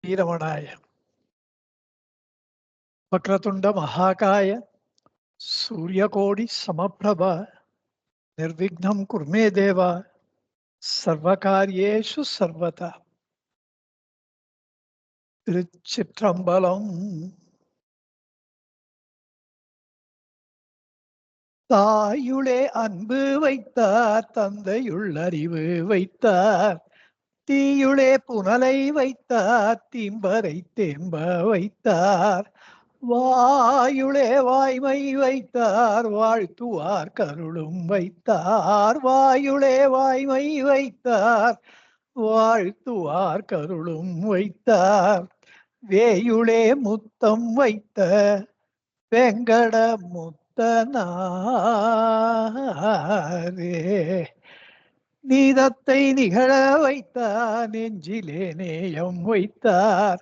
श्रीरमणाय वक्रतुंड महाकाय सूर्यकोटि समप्रभा निर्विघ्नं कुरु मे देव सर्वकार्येषु सर्वदा திருச்சிற்றம்பலம். தாயுளே அன்பு வைத்தார், தந்தையுள் அறிவு வைத்தார், தீயுளே புனலை வைத்தார், தீம்பரை தேம்ப வைத்தார், வாயுளே வாய்மை வைத்தார், வாழ்த்துவார் கருளும் வைத்தார், வாயுளே வாய்மை வைத்தார், வாழ்த்துவார் கருளும் வைத்தார், வேயுளே முத்தம் வைத்த வெங்கட முத்தனாரே, நீதத்தை நிகழ வைத்தார், நெஞ்சிலே நேயம் வைத்தார்,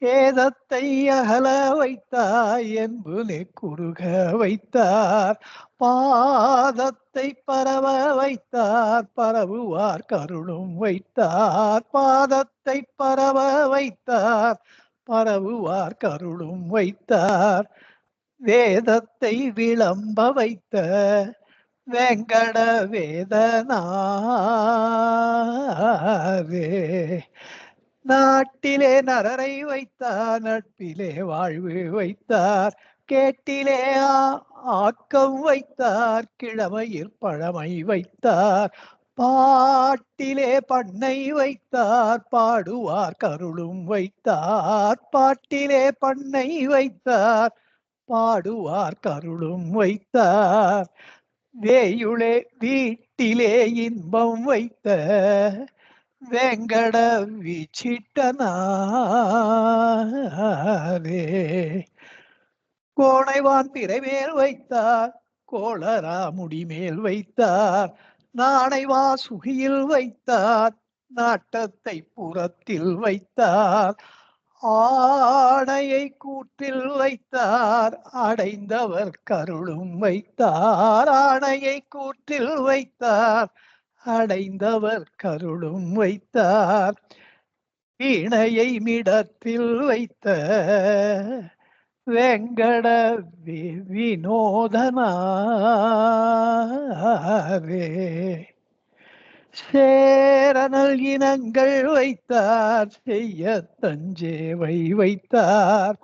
ஏதத்தை அகல வைத்தார், என்புனை குறுக வைத்தார், பாதத்தை பரவ வைத்தார், பரவுவார் கருளும் வைத்தார், பாதத்தை பரவ வைத்தார், பரவுவார் கருளும் வைத்தார், வேதத்தை விளம்ப வைத்த வெங்கட வேதனாரே, நாட்டிலே நரரை வைத்தார், நட்பிலே வாழ்வு வைத்தார், கேட்டிலே ஆக்கம் வைத்தார், கிழமையில் பழமை வைத்தார், பாட்டிலே பண்ணை வைத்தார், பாடுவார் கருளும் வைத்தார், பாட்டிலே பண்ணை வைத்தார், பாடுவார் கருளும் வைத்தார், வேயுளே வீட்டிலே இன்பம் வைத்த வெங்கட விசிட்டனாரே, கோணைவான் பிறைமேல் வைத்தார், கோளரா முடிமேல் வைத்தார், நாணைவா சுகியில் வைத்தார், நாட்டத்தை புறத்தில் வைத்தார், ஆணையை கூற்றில் வைத்தார், அடைந்தவர் கருளும் வைத்தார், ஆணையை கூற்றில் வைத்தார், அடைந்தவர் கருளும் வைத்தார், வீணையை மிடத்தில் வைத்த வெங்கட வினோதனாரே, சேரனல் இனங்கள் வைத்தார், செய்ய தஞ்சேவை வைத்தார்,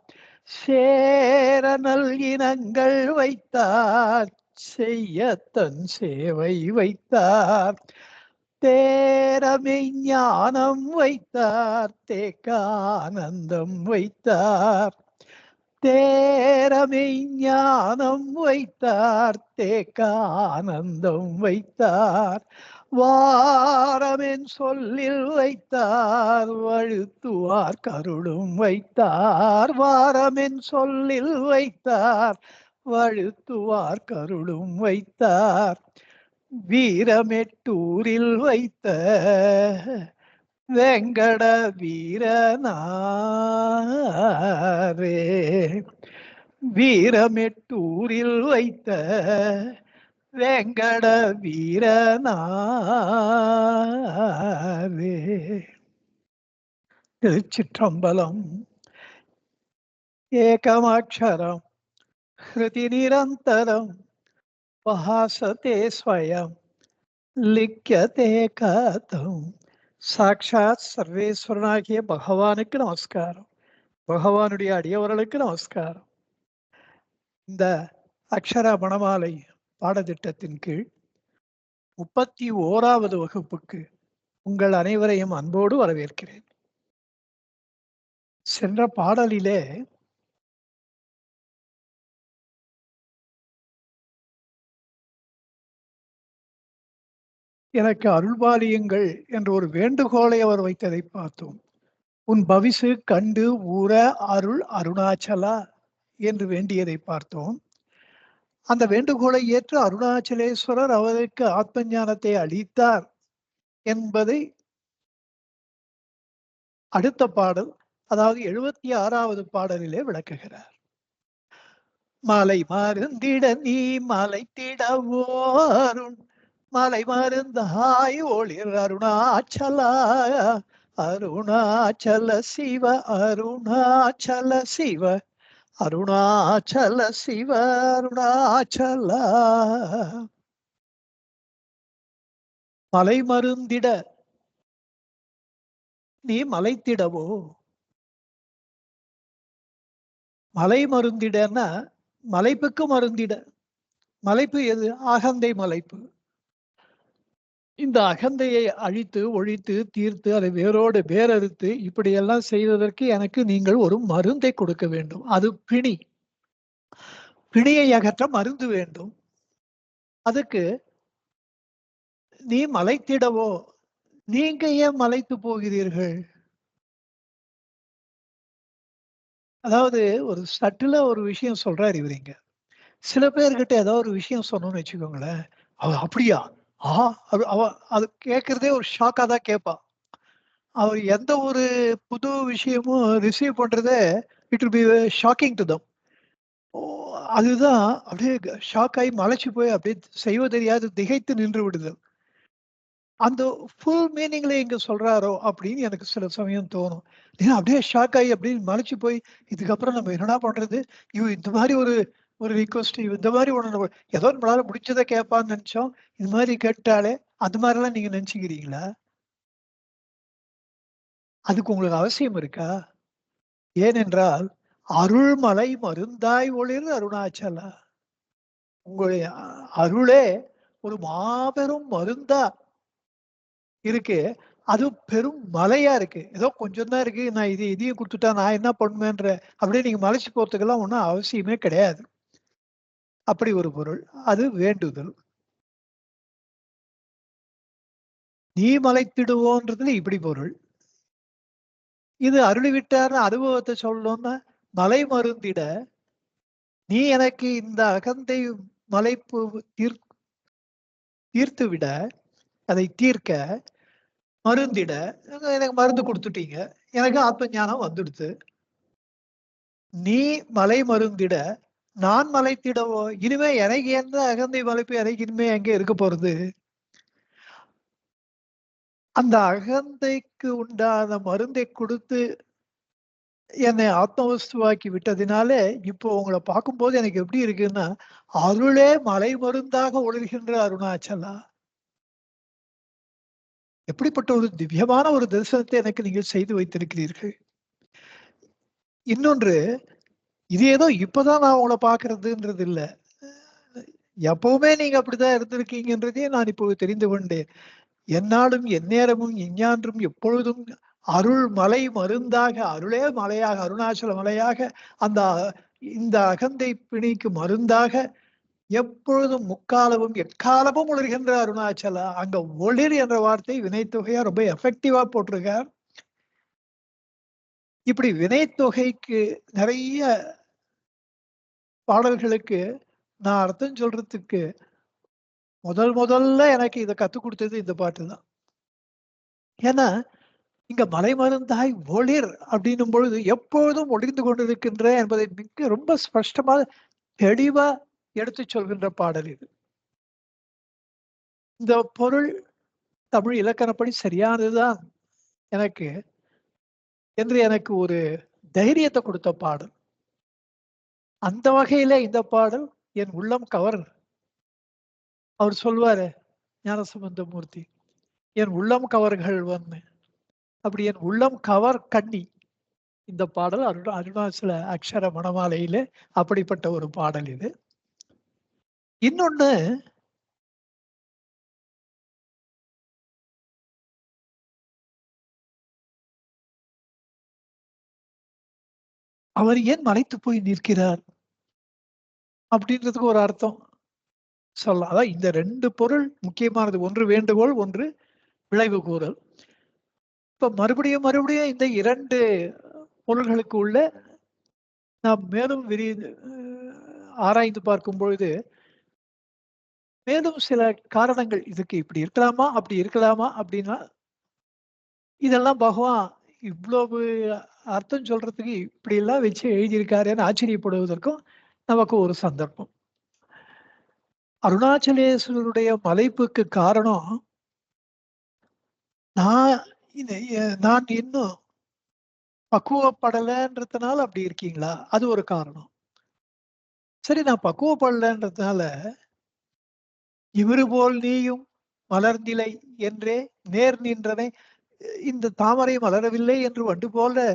சேரனல் இனங்கள் வைத்தார், செய்ய தன் சேவை வைத்தார், தேரமை ஞானம் வைத்தார், தேக்கானந்தம் வைத்தார், தேரமை ஞானம் வைத்தார், தேக்கானந்தம் வைத்தார், வாரமென் சொல்லில் வைத்தார், வழுத்துவார் கருளும் வைத்தார், வாரமென் சொல்லில் வைத்தார், வழுத்துவார் கருளும் வைத்தார், வீரமெட்டூரில் வைத்த வெங்கட வீரனாரே, வீரமெட்டூரில் வைத்த வெங்கட வீரனாரே. திருச்சிற்றம்பலம். ஏகமாட்சரம் ஹிருதி நிரந்தரம் வஹாசதே ஸ்வயம் லிக்யதே கதம். சாட்சாத் சர்வேஸ்வரனாகிய பகவானுக்கு நமஸ்காரம், பகவானுடைய அடியவர்களுக்கு நமஸ்காரம். இந்த அக்ஷர மணமாலை பாடத்திட்டத்தின் கீழ் 31வது வகுப்புக்கு உங்கள் அனைவரையும் அன்போடு வரவேற்கிறேன். சென்ற பாடலிலே எனக்கு அருள்பாலியுங்கள் என்ற ஒரு வேண்டுகோளை அவர் வைத்ததை பார்த்தோம். உன் பவிசு கண்டு ஊர அருள் அருணாச்சலா என்று வேண்டியதை பார்த்தோம். அந்த வேண்டுகோளை ஏற்று அருணாச்சலேஸ்வரர் அவருக்கு ஆத்ம ஞானத்தை அளித்தார் என்பதை அடுத்த பாடல், அதாவது 76வது பாடலிலே விளக்குகிறார். மலை மருந்திட நீ மலைத்திடவோருண் மலை மருந்தாய் ஒளிர் அருணாச்சலா, அருணாச்சல சிவ அருணாச்சல சிவ அருணாச்சல சிவ அருணாச்சல. மலை மருந்திட நீ மலைத்திடவோ. மலை மருந்திடன்னா மலைப்புக்கு மருந்திட. மலைப்பு எது? அகந்தை மலைப்பு. இந்த அகந்தையை அழித்து ஒழித்து தீர்த்து அதை வேரோடு வேரறுத்து இப்படியெல்லாம் செய்வதற்கு எனக்கு நீங்கள் ஒரு மருந்தை கொடுக்க வேண்டும். அது பிணி. பிணியை அகற்ற மருந்து வேண்டும். அதுக்கு நீ மலைத்திடவோ. நீங்க ஏன் மலைத்து போகிறீர்கள்? அதாவது ஒரு சட்டுல ஒரு விஷயம் சொல்றாரு இவருங்க. சில பேர்கிட்ட ஏதாவது ஒரு விஷயம் சொன்னோம்னு வச்சுக்கோங்களேன், அவ அப்படியா? ஆ அவ அது கேட்கறதே ஒரு ஷாக்கா தான் கேட்பா. அவர் எந்த ஒரு புது விஷயமும் ரிசீவ் பண்றதே it will be shocking to them. ஓ! அதுதான் அப்படியே ஷாக் ஆயி மலைச்சு போய் அப்படியே செய்வதறியாது திகைத்து நின்று விடுதல். அந்த ஃபுல் மீனிங்ல இங்க சொல்றாரோ அப்படின்னு எனக்கு சில சமயம் தோணும். ஏன்னா அப்படியே ஷாக் ஆகி அப்படியே மலைச்சு போய் இதுக்கப்புறம் நம்ம என்னடா பண்றது? இந்த மாரி ஒரு ஒரு ரிக்வெஸ்ட் இந்த மாரி ஒண்ணு நம்ம ஏதோ நம்மளால முடிஞ்சத கேட்பான்னு நெனச்சோம். இது மாரி கேட்டாலே அந்த மாரிலாம் நீங்க நெனச்சுக்கிறீங்களா? அதுக்கு உங்களுக்கு அவசியம் இருக்கா? ஏனென்றால், அருள்மலை மருந்தாய் ஒளிர் அருணாச்சலா. உங்களுடைய அருளே ஒரு மாபெரும் மருந்தா இருக்கு. அதுவும் பெரும் மலையா இருக்கு. ஏதோ கொஞ்சம் தான் இருக்கு. நான் இதையும் குடுத்துட்டா நான் என்ன பண்ணுவேன்ற அப்படியே நீங்க மலைச்சு போறதுக்கெல்லாம் ஒண்ணும் அவசியமே கிடையாது. அப்படி ஒரு பொருள். அது வேண்டுதல். நீ மலைத்திடுவோன்றதுல இப்படி பொருள். இது அருளிவிட்டார்ன்னு அனுபவத்த சொல்லணும்னா, மலை மருந்திட நீ எனக்கு இந்த அகந்தை மலைப்பு தீர் தீர்த்து விட, அதை தீர்க்க மருந்திட எனக்கு மருந்து குடுத்துட்டீங்க. எனக்கு ஆத்ம ஞானம் வந்துடுத்து. நீ மலை மருந்திட, நான் மலைத்திடவோ? இனிமே எனக்கு எந்த அகந்தை மலைப்பு எனக்கு இனிமே எங்க இருக்க போறது? அந்த அகந்தைக்கு உண்டான மருந்தை குடுத்து என்னை ஆத்மவஸ்துவாக்கி விட்டதினாலே, இப்போ உங்கள பார்க்கும்போது எனக்கு எப்படி இருக்குன்னா, அருளே மலை மருந்தாக ஒளிர்கின்ற அருணாச்சலா. எப்படிப்பட்ட ஒரு திவ்யமான ஒரு தரிசனத்தை எனக்கு நீங்கள் செய்து வைத்திருக்கிறீர்கள். இன்னொன்று, இது ஏதோ இப்பதான் நான் உங்கள பார்க்கிறதுன்றது இல்ல. எப்பவுமே நீங்க அப்படிதான் இருந்திருக்கீங்கன்றதையும் நான் இப்போது தெரிந்து கொண்டேன். எந்நாளும் எந்நேரமும் எஞ்ஞான்றும் எப்பொழுதும் அருள் மலை மருந்தாக அருளே மலையாக அருணாச்சல மலையாக அந்த இந்த அகந்தை பிணிக்கு மருந்தாக எப்பொழுதும் முக்காலமும் எக்காலமும் ஒளிர்கின்ற அருணாச்சலா. அங்க ஒளிர் என்ற வார்த்தை வினைத்தொகையா ரொம்ப எஃபெக்டிவா போட்டிருக்கார். இப்படி வினைத்தொகைக்கு நிறைய பாடல்களுக்கு நான் அர்த்தம் சொல்றதுக்கு முதல்ல எனக்கு இத கத்துக் குடுத்தது இந்த பாட்டு தான். ஏன்னா இங்க மலைமருந்தாய் ஒளிர் அப்படின்னும் பொழுது எப்பொழுதும் ஒளிர்ந்து கொண்டிருக்கின்ற என்பதை மிக ரொம்ப ஸ்பஷ்டமா தெளிவா எடுத்துச் சொல்கின்ற பாடல் இது. இந்த பொருள் தமிழ் இலக்கணப்படி சரியானதுதான் எனக்கு என்று எனக்கு ஒரு தைரியத்த கொடுத்த பாடல். அந்த வகையில இந்த பாடல் என் உள்ளம் அவர் சொல்வாரு ஞானசம்பந்த மூர்த்தி. என் உள்ளம் கவர்கள்வன்னு. அப்படி என் உள்ளம் கவர் கண்ணி. இந்த பாடல் அருணாச்சல அக்ஷர மணமாலையிலே அப்படிப்பட்ட ஒரு பாடல் இது. இன்னொன்னு அவர் ஏன் மலைத்து போய் நிற்கிறார்? அப்படின்றதுக்கு ஒரு அர்த்தம் சொல்லலாம். அதான் இந்த 2 பொருள் முக்கியமானது. ஒன்று வேண்டுகோள், ஒன்று விளைவு கூறல். இப்ப மறுபடியும் இந்த 2 பொருள்களுக்கு உள்ள நாம் மேலும் ஆராய்ந்து பார்க்கும் பொழுது, மேலும் சில காரணங்கள் இதுக்கு இப்படி இருக்கலாமா? அப்படி இருக்கலாமா? அப்படின்னா, இதெல்லாம் பகவான் இவ்வளவு அர்த்தம் சொல்றதுக்கு இப்படியெல்லாம் வச்சு எழுதியிருக்காரேன்னு ஆச்சரியப்படுவதற்கும் நமக்கு ஒரு சந்தர்ப்பம். அருணாச்சலேஸ்வரருடைய மலைப்புக்கு காரணம், நான் நான் இன்னும் பக்குவப்படலைன்றதுனால அப்படி இருக்கீங்களா? அது ஒரு காரணம். சரி, நான் பக்குவப்படலைன்றதுனால இவரு போல் நீயும் மலர்ந்திலை என்றே நேர் நின்றனை, இந்த தாமரை மலரவில்லை என்று வண்டு போல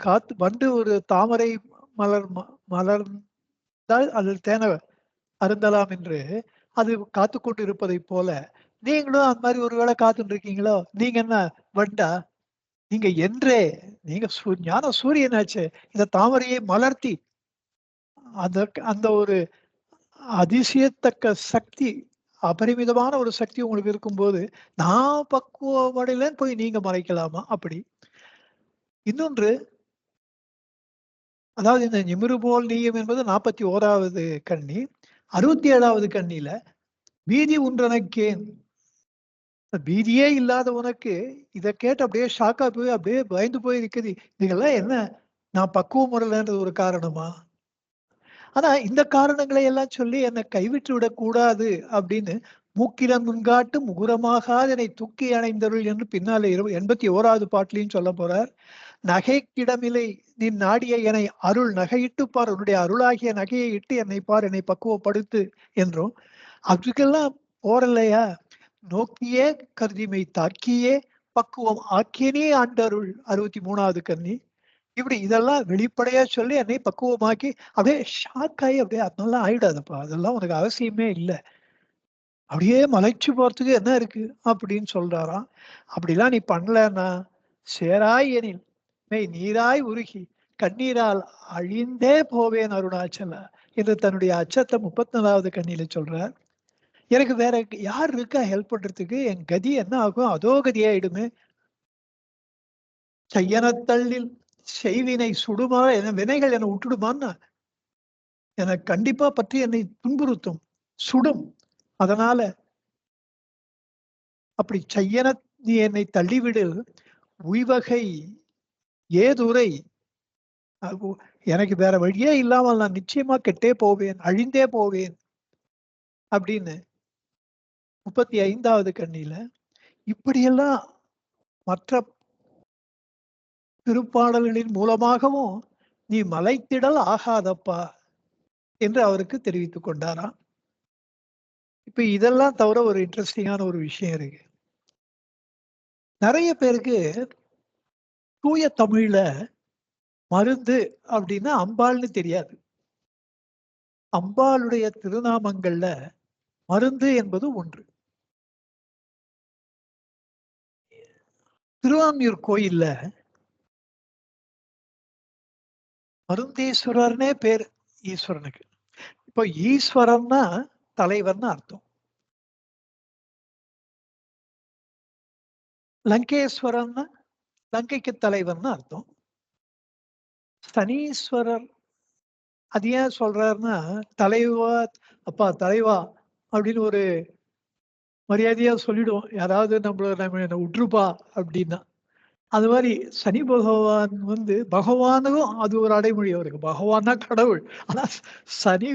காத்து வண்டு ஒரு தாமரை மலர் மலர்ந்தால் அதில் தேன அருந்தலாம் என்று அது காத்து கொண்டு இருப்பதை போல நீங்களும் அந்த மாதிரி ஒருவேளை காத்துட்டு இருக்கீங்களோ? நீங்க என்ன வண்டா? நீங்க என்றே நீங்க ஞான சூரியனாச்சே, இந்த தாமரையை மலர்த்தி அதற்கு அந்த ஒரு அதிசயத்தக்க சக்தி, அபரிமிதமான ஒரு சக்தி உங்களுக்கு இருக்கும்போது, நான் பக்குவமடையலன்னு போய் நீங்க மறைக்கலாமா? அப்படி. இன்னொன்று, அதாவது இந்த நிமிரு போல் நீயும் என்பது 41வது கண்ணி. 67வது கண்ணியில, "பீதி உன்றனக்கேன்?" பீதியே இல்லாத உனக்கு, இத கேட்டு அப்படியே ஷாக்கா போய் அப்படியே பயந்து போய் இருக்குது. இதெல்லாம் என்ன? நான் பக்குவம் வரலன்றது ஒரு காரணமா? ஆனா இந்த காரணங்களை எல்லாம் சொல்லி என்ன கைவிட்டு விடக்கூடாது அப்படின்னு மூக்கிலம் முன்காட்டு முகுரமாகாது என்னை தூக்கி அணைந்தருள் என்று பின்னால 81வது பாட்டுலயும் சொல்ல போறார். நகைக்கிடமில்லை நின் நாடிய என்னை அருள் நகையிட்டு பார், உன்னுடைய அருளாகிய நகையை இட்டு என்னை பார், என்னை பக்குவப்படுத்து என்றும் அதுக்கெல்லாம் போறலையா, நோக்கியே கருதிமை தாக்கியே பக்குவம் ஆக்கியனே ஆண்டருள் 63வது கன்னி. இப்படி இதெல்லாம் வெளிப்படையா சொல்லி என்னை பக்குவமாக்கி அப்படியே ஷாக் ஆகி அப்படியே அதெல்லாம் ஆயிடாதப்பா, அதெல்லாம் உனக்கு அவசியமே இல்ல. அப்படியே மலைச்சு போறதுக்கு என்ன இருக்கு அப்படின்னு சொல்றாராம். அப்படிலாம் நீ பண்ணலன்னா சேராய் எனில் மெய் நீராய் உருகி கண்ணீரால் அழிந்தே போவேன் அருணாச்சல என்று தன்னுடைய அச்சத்தை 34வது கண்ணியில சொல்றார். எனக்கு வேற யார் இருக்கா ஹெல்ப் பண்றதுக்கு? என் கதி என்ன ஆகும்? அதோ கதியாயிடுமே. செய்யனத்தள்ளில் செய்வினை சுடுமா, என வினைகள் என்னை விட்டுடுமான்னா, எனக்கு கண்டிப்பா பற்றி என்னை துன்புறுத்தும், சுடும். அதனால அப்படி செய்யன நீ என்னை தள்ளிவிடு, உய்வகை ஏதுரை, எனக்கு வேற வழியே இல்லாமல் நான் நிச்சயமா கெட்டே போவேன், அழிந்தே போவேன் அப்படின்னு 35வது கண்ணியில இப்படியெல்லாம் மற்ற திருப்பாடல்களின் மூலமாகவும் நீ மலைத்திடல் ஆகாதப்பா என்று அவருக்கு தெரிவித்துக் கொண்டாராம். இப்ப இதெல்லாம் தவிர ஒரு இன்ட்ரெஸ்டிங்கான ஒரு விஷயம் இருக்கு. நிறைய பேருக்கு தூய தமிழ்ல மருந்து அப்படின்னா அம்பாள்னு தெரியாது. அம்பாளுடைய திருநாமங்கள்ல மருந்து என்பது ஒன்று. திருவான்மியூர் கோயில்ல மருந்தீஸ்வரர்னே பேர் ஈஸ்வரனுக்கு. இப்போ ஈஸ்வரன்னா தலைவர்னு அர்த்தம். லங்கேஸ்வரன்னா லங்கைக்கு தலைவர்னு அர்த்தம். சனீஸ்வரர் அது ஏன் சொல்றாருன்னா, தலைவா, அப்பா தலைவா அப்படின்னு ஒரு மரியாதையா சொல்லிடுவோம். யாராவது நம்ம என்ன விட்டுருப்பா அப்படின்னா. அது மாதிரி சனி பகவான் பகவானுக்கும் அது ஒரு அடைமொழி அவருக்கு. பகவான்னா கடவுள். ஆனா சனி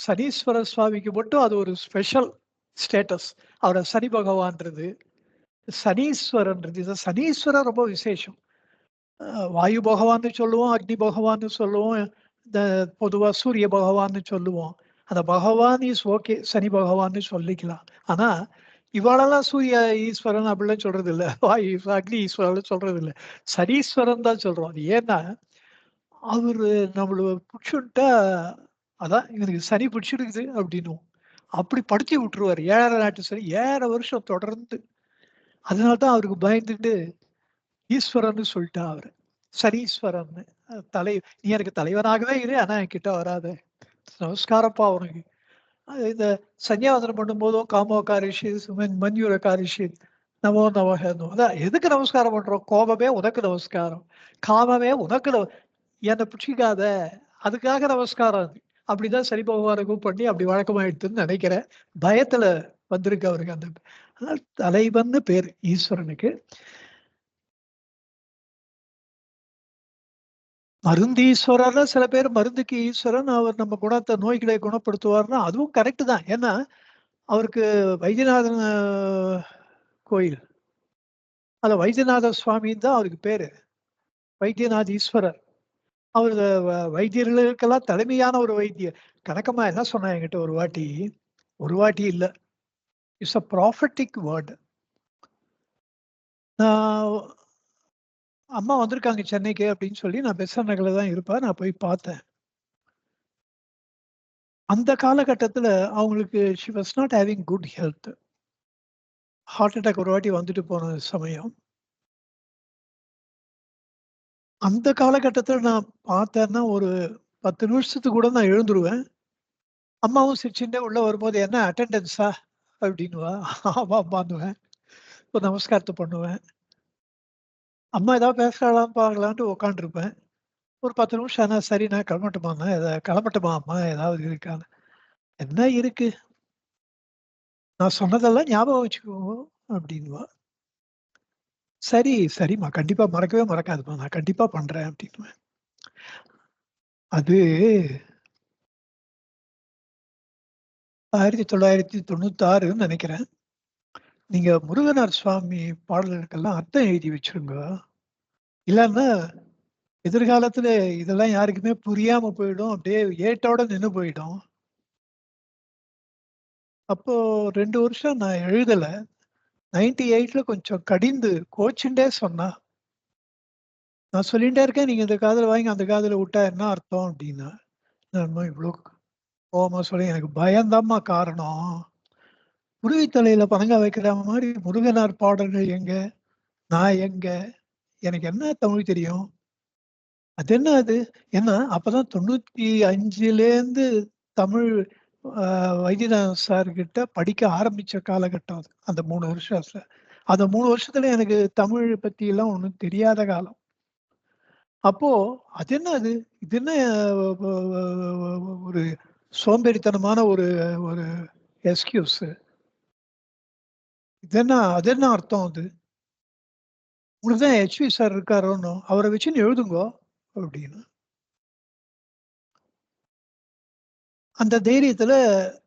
சனீஸ்வர சுவாமிக்கு மட்டும் அது ஒரு ஸ்பெஷல் ஸ்டேட்டஸ். அவர சனி பகவான்றது, சனீஸ்வரன்றது. இது சனீஸ்வரர் ரொம்ப விசேஷம். வாயு பகவான்னு சொல்லுவோம், அக்னி பகவான்னு சொல்லுவோம், இந்த பொதுவா சூரிய பகவான்னு சொல்லுவோம். அந்த பகவான் இஸ் ஓகே, சனி பகவான்னு சொல்லிக்கலாம். ஆனா இவாளெல்லாம் சூரிய ஈஸ்வரன் அப்படிலாம் சொல்றது இல்ல. வாயு அக்னி ஈஸ்வரன் சொல்றது இல்ல. சனீஸ்வரன் தான் சொல்றோம். அது ஏன்னா அவரு நம்மள புடிச்சுட்டா, அதான் இவனுக்கு சனி பிடிச்சிருக்குது அப்படின்னுவோம். அப்படி படுத்தி விட்டுருவாரு. 7.5 நாட்டு சனி 7 வருஷம் தொடர்ந்து. அதனால தான் அவருக்கு பயந்துட்டு ஈஸ்வரன்னு சொல்லிட்டா அவரு. சனீஸ்வரன்னு. நீ எனக்கு தலைவனாகவே இரு, ஆனா என்கிட்ட வராத. நமஸ்காரப்பா உனக்கு. இந்த சன்னியாசனம் பண்ணும்போதும் காமோகாரிஷி மன்யூரகாரிஷி நமோ நமகன்னு. அதான் எதுக்கு நமஸ்காரம் பண்றோம்? கோபமே உனக்கு நமஸ்காரம், காமமே உனக்கு என்னை பிடிச்சிக்காத, அதுக்காக நமஸ்காரம் அது. அப்படிதான் சனி பகவானுக்கும் பண்ணி அப்படி வழக்கமாயிடுதுன்னு நினைக்கிறேன். பயத்துல வந்திருக்கு அவருக்கு அந்த. அதனால தலைவன்னு பேர் ஈஸ்வரனுக்கு. மருந்தீஸ்வரர்னா சில பேர் மருந்துக்கு ஈஸ்வரன், அவர் நம்ம குணத்தை நோய்களை குணப்படுத்துவார்னா அதுவும் கரெக்ட் தான். ஏன்னா அவருக்கு வைத்தியநாதன் கோயில் அந்த வைத்தியநாத சுவாமின்னு தான் அவருக்கு பேரு. வைத்தியநாத ஈஸ்வரர். அவரு வைத்தியர்களுக்கெல்லாம் தலைமையான ஒரு வைத்தியர். கணக்கமா என்ன சொன்னா என்கிட்ட ஒரு வாட்டி இல்ல. It's a prophetic word. நான் அம்மா வந்திருக்காங்க சென்னைக்கு அப்படின்னு சொல்லி நான் பெசன்ட் நகர்ல தான் இருப்பேன். நான் போய் பார்த்தேன். அந்த காலகட்டத்தில அவங்களுக்கு she was not having good health. Heart attack ஒரு வாட்டி வந்துட்டு போன சமயம். அந்த காலகட்டத்தில நான் பார்த்தேன்னா, ஒரு 10 நிமிஷத்துக்கு கூட நான் எழுந்துருவேன். அம்மாவும் சிரிச்சுட்டே உள்ள வரும்போது, "என்ன அட்டெண்டன்ஸா?" அப்படின்னுவா. ஆமாம்பான்னுவேன். ஒரு நமஸ்காரத்த பண்ணுவேன். அம்மா ஏதாவது பேசுறாளான்னு பார்க்கலான்ட்டு உட்காந்துருப்பேன். ஒரு 10 நிமிஷம் ஆனா, "சரி நான் கிளம்பட்டுமாண்ணா? கிளம்பட்டுமா அம்மா? ஏதாவது இருக்கான்னு?" "என்ன இருக்கு? நான் சொன்னதெல்லாம் ஞாபகம் வச்சுக்கோ" அப்படின்னுவா. "சரி, சரிம்மா. கண்டிப்பா மறக்கவே மறக்காதம்மா. நான் கண்டிப்பா பண்றேன்" அப்படின்னுவேன். அது 1996ன்னு நெனைக்கிறேன். நீங்க முருகனார் சுவாமி பாடல்களுக்கெல்லாம் அர்த்தம் எழுதி வச்சுருங்க. இல்லன்னா எதிர்காலத்துல இதெல்லாம் யாருக்குமே புரியாம போயிடும். அப்படியே ஏட்டோட நின்னு போயிடும். அப்போ 2 வருஷம் நான் எழுதல. 98ல கொஞ்சம் கடிந்து கோச்சுண்டே சொன்னா. நான் சொல்லிட்டே இருக்கேன். நீங்க இந்த காதுல வாங்கி அந்த காதுல விட்டா என்ன அர்த்தம் அப்டின்னா. நான் இவ்ளோ கோவமா சொல்லி எனக்கு பயம் தாம்மா காரணம். குருவி தலையில பனங்கா வைக்கிற மாரி முருகனார் பாடல்கள் எங்க? நான் எங்க? எனக்கு என்ன தமிழ் தெரியும்? அது என்ன அது? ஏன்னா, அப்பதான் 95லேருந்து தமிழ் அ வைத்தியநாதன் சார் கிட்ட படிக்க ஆரம்பிச்ச காலகட்டம் அது. அந்த 3 வருஷத்துல. அந்த 3 வருஷத்துல எனக்கு தமிழ் பத்திலாம் ஒண்ணும் தெரியாத காலம். அப்போ அது என்ன அது? இது என்ன வ வ வ ஒரு சோம்பேறித்தனமான ஒரு ஒரு எக்ஸ்கியூஸு. அது என்ன அர்த்தம் அது? உங்களுக்கு தான் ஹெச்வி சார் இருக்காரோன்னும். அவர வச்சுன்னு எழுதுங்கோ அப்படின்னு. அந்த தைரியத்துல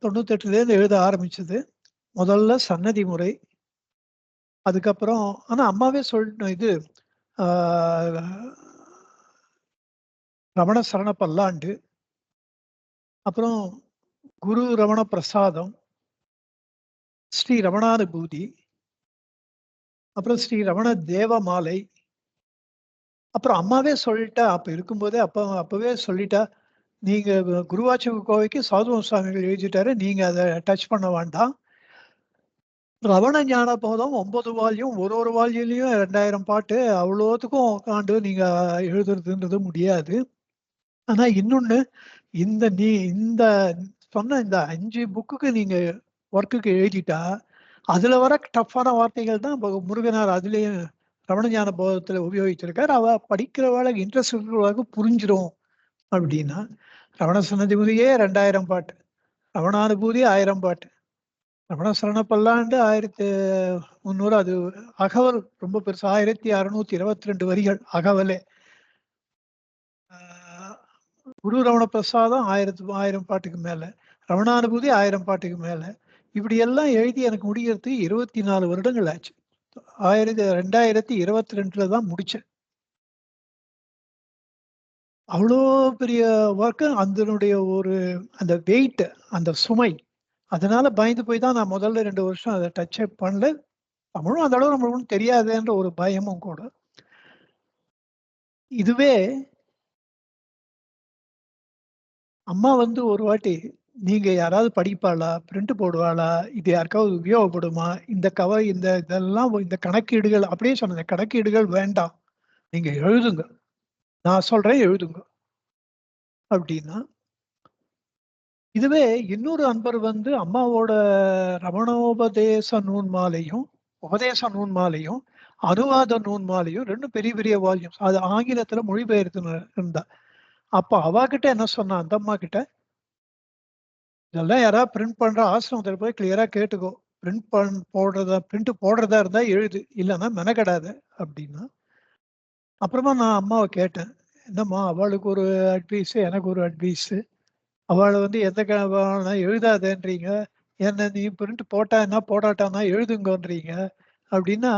98லேருந்து எழுத ஆரம்பிச்சது. முதல்ல சன்னதி முறை. அதுக்கப்புறம் ஆனா அம்மாவே இது ஆ ரமண சரண பல்லாண்டு. அப்புறம் குரு ரமண பிரசாதம், ஸ்ரீ ரமணானுபூதி, அப்புறம் ஸ்ரீ ரமண தேவமாலை. அப்புறம் அம்மாவே சொல்லிட்டா, அப்ப இருக்கும்போதே அப்பவே சொல்லிட்டா, "நீங்க குருவாச்சக கோவைக்கு சாதுவ சுவாமிகள் எழுதிட்டாரு. நீங்க அத டச் பண்ண வேண்டாம். ரவண ஞான போதம் 9 வால்யூம். ஒரு வால்யூலயும் 2000 பாட்டு. அவ்வளோத்துக்கும் உட்காந்து நீங்க எழுதுறதுன்றது முடியாது. ஆனா இன்னொன்னு, இந்த சொன்ன இந்த 5 புக்குக்கு நீங்க ஒர்க்குக்கு எழுதிட்டா, அதுல வர டஃப்பான வார்த்தைகள் தான் முருகனார் அதுலயும் ரமண ஞான போதத்துல உபயோகிச்சிருக்காரு. அவ படிக்கிறவாளுக்கு இன்ட்ரெஸ்ட் இருக்கிறவளுக்கு புரிஞ்சிரும் அப்டின்னா, ரமண சன்னதிமுறையே 2000 பாட்டு. ரமணானுபூதி 1000 பாட்டு. ரமண சரண பல்லாண்டு 1300 அது அகவல் ரொம்ப பெருசு. 1622 வரிகள் அகவலே. ஆ குரு ரமண பிரசாதம் 1000 பாட்டுக்கு மேல. ரமணானுபூதி 1000 பாட்டுக்கு மேல. இப்படி எல்லாம் எழுதி எனக்கு முடியறதுக்கு 24 வருடங்கள் ஆச்சு. 2022ல தான் முடிச்சேன். அவ்ளோ பெரிய ஒர்க்கு அதனுடைய அந்த வெயிட், அந்த சுமை. அதனால பயந்து போய் தான் நான் முதல்ல 2 வருஷம் அத டச்சே பண்ணல. தமிழும் அந்த அளவு நம்மளுக்கு ஒண்ணும் தெரியாதேன்ற ஒரு பயமும் கூட. இதுவே அம்மா ஒரு வாட்டி, "நீங்க யாராவது படிப்பாளா? பிரிண்ட் போடுவாளா? இது யாருக்காவது உபயோகப்படுமா? இதெல்லாம் இந்த கணக்கீடுகள்" அப்படியே சொன்னேன். "கணக்கீடுகள் வேண்டாம். நீங்க எழுதுங்க. நான் சொல்றேன் எழுதுங்க." அப்படின்னா. இதுவே இன்னொரு அன்பர் அம்மாவோட ரமணோபதேச நூன்மாலையும், உபதேச நூன்மாலையும், அனுவாத நூன்மாலையும் 2ம் பெரிய பெரிய வால்யூம்ஸ். அது ஆங்கிலத்தில மொழிபெயர்த்துன்னு இருந்தா. அப்ப அவ கிட்ட என்ன சொன்னா, அந்த அம்மா கிட்ட, "இதெல்லாம் யாராவது பிரிண்ட் பண்ற ஆசிரமத்தில போய் கிளியரா கேட்டுக்கோ. பிரிண்ட் போடுறதா இருந்தா எழுது. இல்லன்னா மெனக்கெடாத" அப்படின்னா. அப்புறமா நான் அம்மாவ கேட்டேன். என்னம்மா அவளுக்கு ஒரு அட்வைஸு, எனக்கு ஒரு அட்வைஸு. அவள எந்த எழுதாதேன்றீங்க. என்ன நீ பிரிண்ட் போட்டா என்ன, போடாட்டான்னா எழுதுங்கன்றீங்க. அப்படின்னா,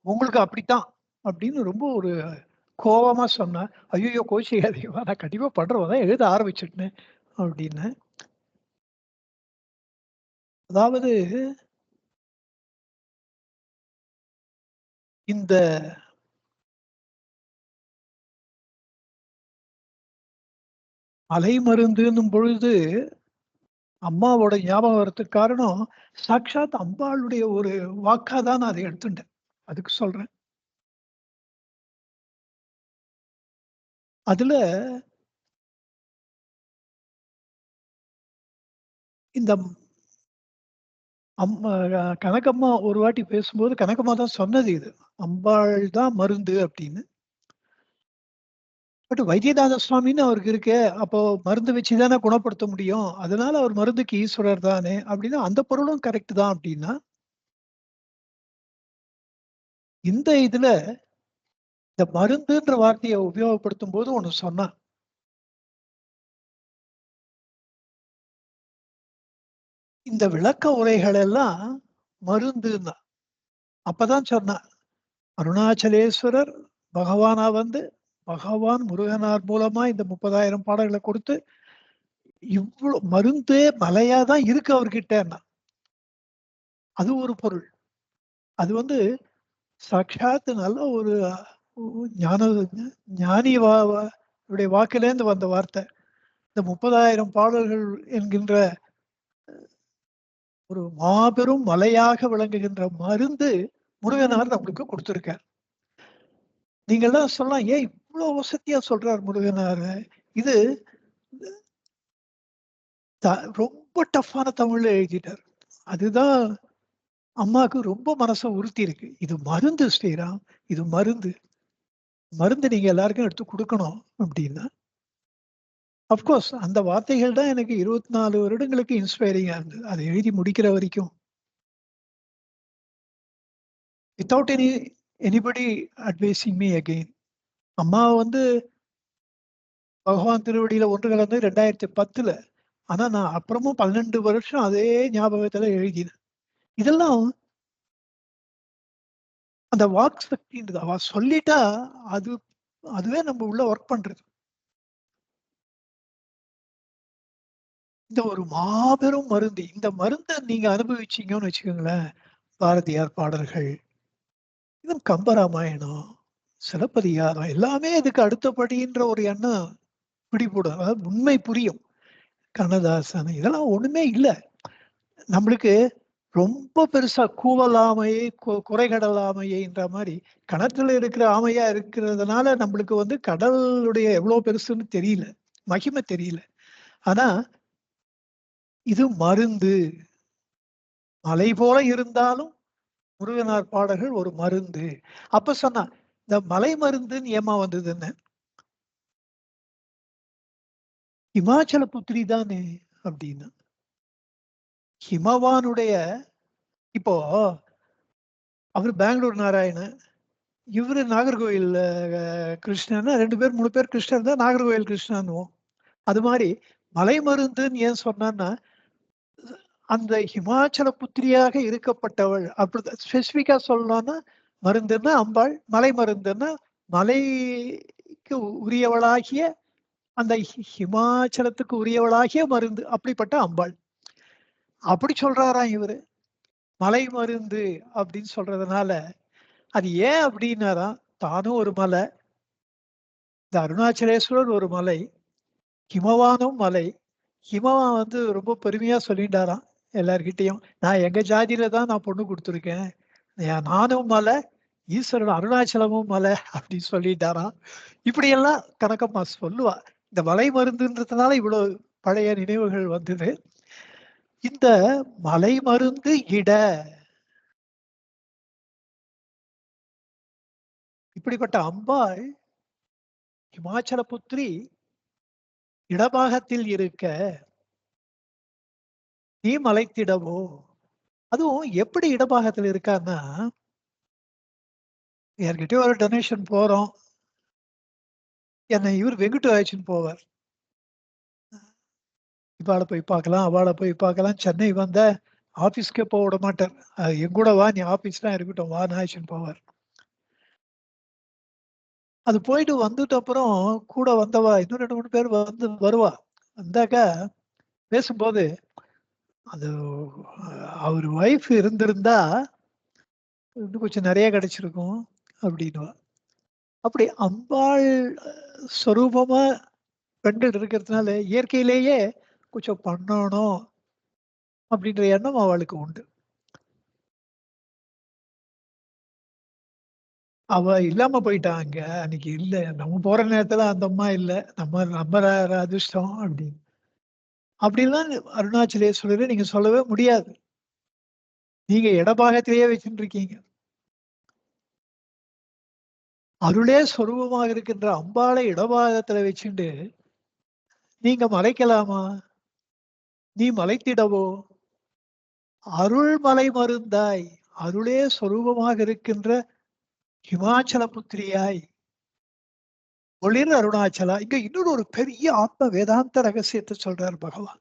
உங்களுக்கு அப்படித்தான் அப்படின்னு ரொம்ப ஒரு கோவமா சொன்னா, ஐயையோ! கோச்சிக்காதீங்கம்மா, நான் கண்டிப்பா பண்றேன். தான் எழுத ஆரம்பிச்சுட்டேனே அப்படின்னு. அதாவது இந்த அலைமருந்துன்னும் பொழுது, அம்மாவோட ஞாபகம் வரதுக்கு காரணம், சாக்ஷாத் அம்பாளுடைய ஒரு வாக்கா தான் நான் அத எடுத்துண்டேன். அதுக்கு சொல்றேன். அதுல இந்த அம்மா கனகம்மா ஒரு வாட்டி பேசும்போது கனகம்மா தான் சொன்னது இது. அம்பாள் தான் மருந்து அப்படின்னு. பட் வைத்தியநாத சுவாமின்னு அவருக்கு இருக்கே, அப்போ மருந்து வச்சு தானே குணப்படுத்த முடியும். அதனால அவர் மருந்துக்கு ஈஸ்வரர் தானே அப்படின்னா, அந்த பொருளும் கரெக்ட் தான் அப்படின்னா, இந்த இதுல இந்த மருந்துன்ற வார்த்தைய உபயோகப்படுத்தும்போது ஒண்ணு சொன்னா. இந்த விளக்க உரைகள் எல்லாம் மருந்துன்னா. அப்பதான் சொன்னா. அருணாச்சலேஸ்வரர் பகவானா வந்து, பகவான் முருகனார் மூலமா இந்த 30,000 பாடல்கள கொடுத்து, இவ்ளோ மருந்தே மலையா தான் இருக்கு அவர்கிட்டன்னா. அது ஒரு பொருள். அது வந்து சாக்ஷாத் நல்ல ஒரு ஞான ஞானி உடைய வாக்கிலேருந்து வந்த வார்த்தை. இந்த 30,000 பாடல்கள் என்கின்ற ஒரு மாபெரும் மலையாக விளங்குகின்ற மருந்து முருகனார் நம்மளுக்கு கொடுத்திருக்கார். நீங்கலாம் சொல்லலாம், ஏன் இவ்ளோ வசதியா சொல்றார் முருகனாரு? இது த ரொம்ப டஃப்பான தமிழ்ல எழுதிட்டார். அதுதான் அம்மாக்கு ரொம்ப மனச உறுத்தியிருக்கு. இது மருந்து ஸ்ரீராம். இது மருந்து. மருந்து நீங்க எல்லாருக்கும் எடுத்து குடுக்கணும் அப்டின்னா. அஃப்கோர்ஸ் அந்த வார்த்தைகள் தான் எனக்கு 24 வருடங்களுக்கு இன்ஸ்பைரிங்கா இருந்தது. அத எழுதி முடிக்கிற வரைக்கும். Without anybody advising me again. அம்மா வந்து பகவான் திருவடியில ஒன்று கலந்தது 2010ல. ஆனா நான் அப்புறமும் 12 வருஷம் அதே ஞாபகத்துல எழுதினேன். இதெல்லாம் அந்த வாக் சக்தின்றது. அவ சொல்லிட்டா, அது அதுவே நம்ம உள்ள ஒர்க் பண்றது. இந்த ஒரு மாபெரும் மருந்து. இந்த மருந்த நீங்க அனுபவிச்சீங்கன்னு வச்சுக்கோங்களேன், பாரதியார் பாடல்கள், ஈவன் கம்பராமாயணம், சிலப்பதிகாரம் எல்லாமே இதுக்கு அடுத்தபடின்ற ஒரு எண்ணம் பிடிபடும். அதாவது உண்மை புரியும். கண்ணதாசன் இதெல்லாம் ஒண்ணுமே இல்ல. நம்மளுக்கு ரொம்ப பெருசா கூவலாமையை, குறைகடலாமையைன்ற மாரி கணத்துல இருக்கிற ஆமையா இருக்கிறதுனால நம்மளுக்கு வந்து கடலுடைய எவ்வளோ பெருசுன்னு தெரியல. மகிமை தெரியல. ஆனா, இது மருந்து. மலை போல இருந்தாலும் முருகனார் பாடல்கள் ஒரு மருந்து. அப்ப சொன்னா, இந்த மலை மருந்துன்னு ஏம்மா வந்ததுன்னு, "ஹிமாச்சல புத்திரி தானே" அப்டின்னா. ஹிமவானுடைய இப்போ அவரு பெங்களூர் நாராயணன், இவரு நாகர்கோயில் கிருஷ்ணன்னா 2 பேர் 3 பேர் கிருஷ்ணர் தான் நாகர்கோயில் கிருஷ்ணான்னுவோம். அது மாரி மலை மருந்துன்னு ஏன் சொன்னான்னா, அந்த ஹிமாச்சல புத்திரியாக இருக்கப்பட்டவள் அப்படிதான் ஸ்பெசிஃபிக்கா சொல்லணும்னா, மருந்துன்னா அம்பாள், மலை மருந்துன்னா மலைக்கு உரியவளாகிய அந்த ஹிமாச்சலத்துக்கு உரியவளாகிய மருந்து. அப்படிப்பட்ட அம்பாள். அப்படி சொல்றாராம் இவரு. மலை மருந்து அப்படின்னு சொல்றதுனால, அது ஏன் அப்படின்னாராம், தானும் ஒரு மலை, இந்த அருணாச்சலேஸ்வரர் ஒரு மலை, ஹிமவானும் மலை. ஹிமவான் வந்து ரொம்ப பெருமையா சொல்லிட்டாராம் எல்லார்கிட்டயும். நான் எங்க ஜாதியில தான் நான் பொண்ணு குடுத்துருக்கேன். நானும் மலை, ஈஸ்வரன் அருணாச்சலமும் மலை அப்படின்னு சொல்லிட்டாராம். இப்படியெல்லாம் கனகம்மா சொல்லுவா. இந்த மலை மருந்துன்றதுனால இவ்வளவு பழைய நினைவுகள் வந்தது. இந்த மலை மருந்து இட இப்படிப்பட்ட அம்பாள் இமாச்சல புத்திரி இடபாகத்தில் இருக்க நீ மலைத்திடவோ. அதுவும் எப்படி இடபாகத்துல இருக்கான்னா, யார்கிட்டயோ ஒரு டொனேஷன் போறோம். என்னை இவர் வெங்கட்டு அழைச்சுன்னு போவார். இவாள போய் பார்க்கலாம், அவாள போய் பார்க்கலாம். சென்னை வந்தா ஆஃபீஸ்க்கே போ விட மாட்டார். என் கூட வா, நீ ஆஃபீஸ் தான் இருக்கட்டும் வான்னு அழைச்சுன்னு போவார். அது போயிட்டு வந்துட்ட அப்புறம் கூட வந்தவா இன்னும் 2, 3 பேர் வருவா. வந்தாக்கா பேசும்போது, அது அவர் ஒய்ஃப் இருந்திருந்தா, இன்னும் கொஞ்சம் நெறைய கிடைச்சிருக்கும் அப்படின்னுவா. அப்படி அம்பாள் சொரூபமா பெண்கள் இருக்கிறதுனால, இயற்கையிலேயே கொஞ்சம் பண்ணணும் அப்படின்ற எண்ணம் அவளுக்கு உண்டு. அவ இல்லாம போயிட்டா அங்க. அன்னைக்கு இல்ல. நம்ம போற நேரத்துல அந்த அம்மா இல்ல. நம்ம நம்ம அதிர்ஷ்டம் அப்படின்னு. அப்படிலாம் அருணாச்சலேஸ்வரர நீங்க சொல்லவே முடியாது. நீங்க இடபாகத்திலேயே வச்சுட்டு இருக்கீங்க. அருளே சொரூபமாக இருக்கின்ற அம்பாளை இடபாகத்துல வச்சுண்டு, நீங்க மறைக்கலாமா? நீ மலைத்திடவோ? அருள் மலை மருந்தாய், அருளே சொரூபமாக இருக்கின்ற ஹிமாச்சல புத்திரியாய், ஒளிர் அருணாச்சலா. இங்க இன்னொரு ஒரு பெரிய ஆத்ம வேதாந்த ரகசியத்தை சொல்றார் பகவான்.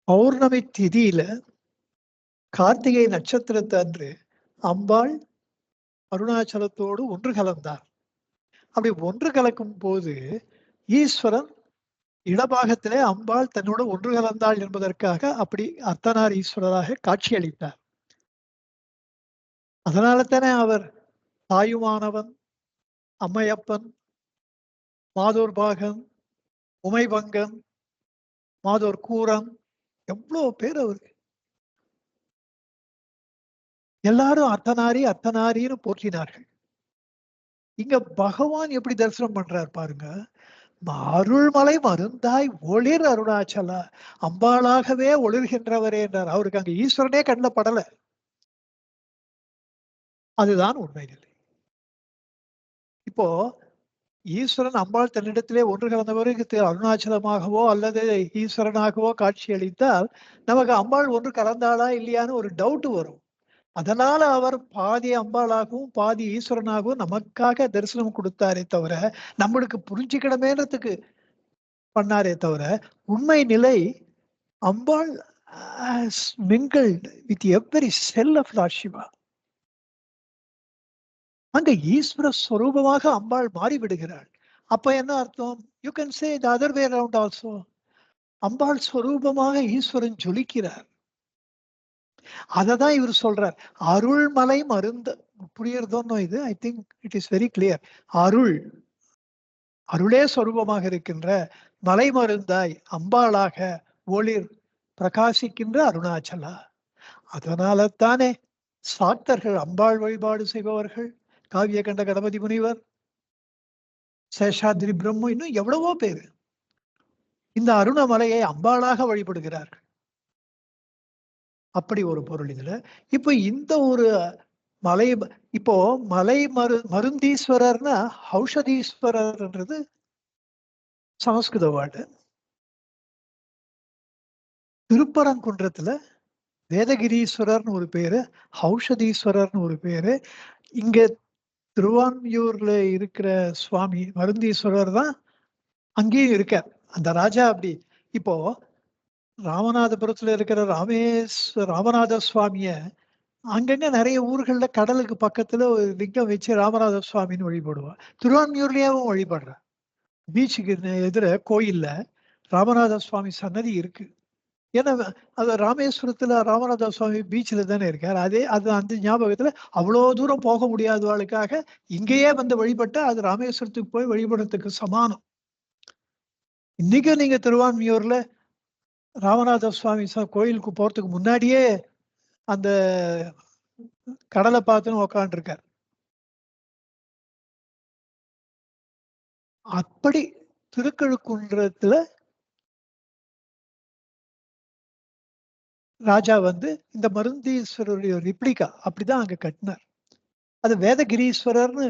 பௌர்ணமி திதியில கார்த்திகை நட்சத்திரத்து அன்று அம்பாள் அருணாச்சலத்தோடு ஒன்று கலந்தார். அப்படி ஒன்று கலக்கும் போது ஈஸ்வரன் இடபாகத்திலே அம்பாள் தன்னோடு ஒன்று கலந்தாள் என்பதற்காக அப்படி அர்த்தனார் ஈஸ்வரராக காட்சியளித்தார். அதனால தானே அவர் தாயுமானவன், அம்மையப்பன், மாதோர்பாகன், உமைபங்கன், மாதோர் கூரன், எவ்வளவு பேர் அவருக்கு. எல்லாரும் அர்த்தநாரி அர்த்தநாரின்னு போற்றினார்கள். இங்க பகவான் எப்படி தரிசனம் பண்றார் பாருங்க. அருள்மலை மருந்தாய் ஒளிர் அருணாச்சலா, அம்பாளாகவே ஒளிர்கின்றவரே என்றார். அவருக்கு அங்க ஈஸ்வரனே கண்ணுல படல. அதுதான் உண்மை நிலை. இப்போ ஈஸ்வரன் அம்பாள் தன்னிடத்திலே ஒன்று கலந்தவருக்கு அருணாச்சலமாகவோ அல்லது ஈஸ்வரனாகவோ காட்சி அளித்தால் நமக்கு அம்பாள் ஒன்று கலந்தாளா இல்லையான்னு ஒரு டவுட் வரும். அதனால அவர் பாதி அம்பாளாகவும் பாதி ஈஸ்வரனாகவும் நமக்காக தரிசனம் கொடுத்தாரே தவிர நம்மளுக்கு புரிஞ்சுக்கிடமேன்றதுக்கு பண்ணாரே தவிர உண்மை நிலை அம்பாள் has mingled with every cell of Lord Shiva. அங்க ஈஸ்வர ஸ்வரூபமாக அம்பாள் மாறிவிடுகிறாள். அப்ப என்ன அர்த்தம்? You can say the other way around also. Ambal ஸ்வரூபமாக ஈஸ்வரன் ஜொலிக்கிறார். அததான் இவர் சொல்றார். அருள்மலை மருந்த புரியுறதோன்னு இது I think it is very clear. அருள் அருளே சொரூபமாக இருக்கின்ற மலை மருந்தாய் அம்பாளாக ஒளிர் பிரகாசிக்கின்ற அருணாச்சலா. அதனால தானே சாக்தர்கள் அம்பாள் வழிபாடு செய்பவர்கள், காவிய கண்ட கணபதி முனிவர், சேஷாத்ரி பிரம்ம இன்னும் எவ்வளவோ பேரு இந்த அருணமலையை அம்பாளாக வழிபடுகிறார்கள். அப்படி ஒரு பொருள் இதுல. இப்ப இந்த ஒரு மலை இப்போ மலை மருந்தீஸ்வரர்னா ஔஷதீஸ்வரர்ன்றது சமஸ்கிருத வேர்டு. திருப்பரங்குன்றத்துல வேதகிரீஸ்வரர்னு ஒரு பேரு, ஔஷதீஸ்வரர்னு ஒரு பேரு. இங்க திருவான்மியூர்ல இருக்கிற சுவாமி மருந்தீஸ்வரர் தான் அங்கேயும் இருக்கார். அந்த ராஜா அப்படி இப்போ ராமநாதபுரத்துல இருக்கிற ராமநாத சுவாமிய அங்கங்க நிறைய ஊர்கள்ல கடலுக்கு பக்கத்துல ஒரு லிங்கம் வச்சு ராமநாத சுவாமின்னு வழிபடுவா. திருவான்மியூர்லயும் வழிபடுறா. பீச்சுக்கு எதிர கோயில்ல ராமநாத சுவாமி சன்னதி இருக்கு. ஏன்னா அது ராமேஸ்வரத்துல ராமநாத சுவாமி பீச்ல தானே இருக்கார். அது அந்த ஞாபகத்துல அவ்வளோ தூரம் போக முடியாதவளுக்காக இங்கேயே வந்து வழிபட்டா அது ராமேஸ்வரத்துக்கு போய் வழிபடுறதுக்கு சமானம். இன்னைக்கும் நீங்க திருவான்மியூர்ல ராமநாத சுவாமி கோயிலுக்கு போறதுக்கு முன்னாடியே அந்த கடலை பார்த்துன்னு உக்காண்டிருக்கார். அப்படி திருக்கழுக்குன்றத்துல ராஜா வந்து இந்த மருந்தீஸ்வரருடைய ரிப்ளிகா அப்படிதான் அங்க கட்டினார். அது வேதகிரீஸ்வரர்னு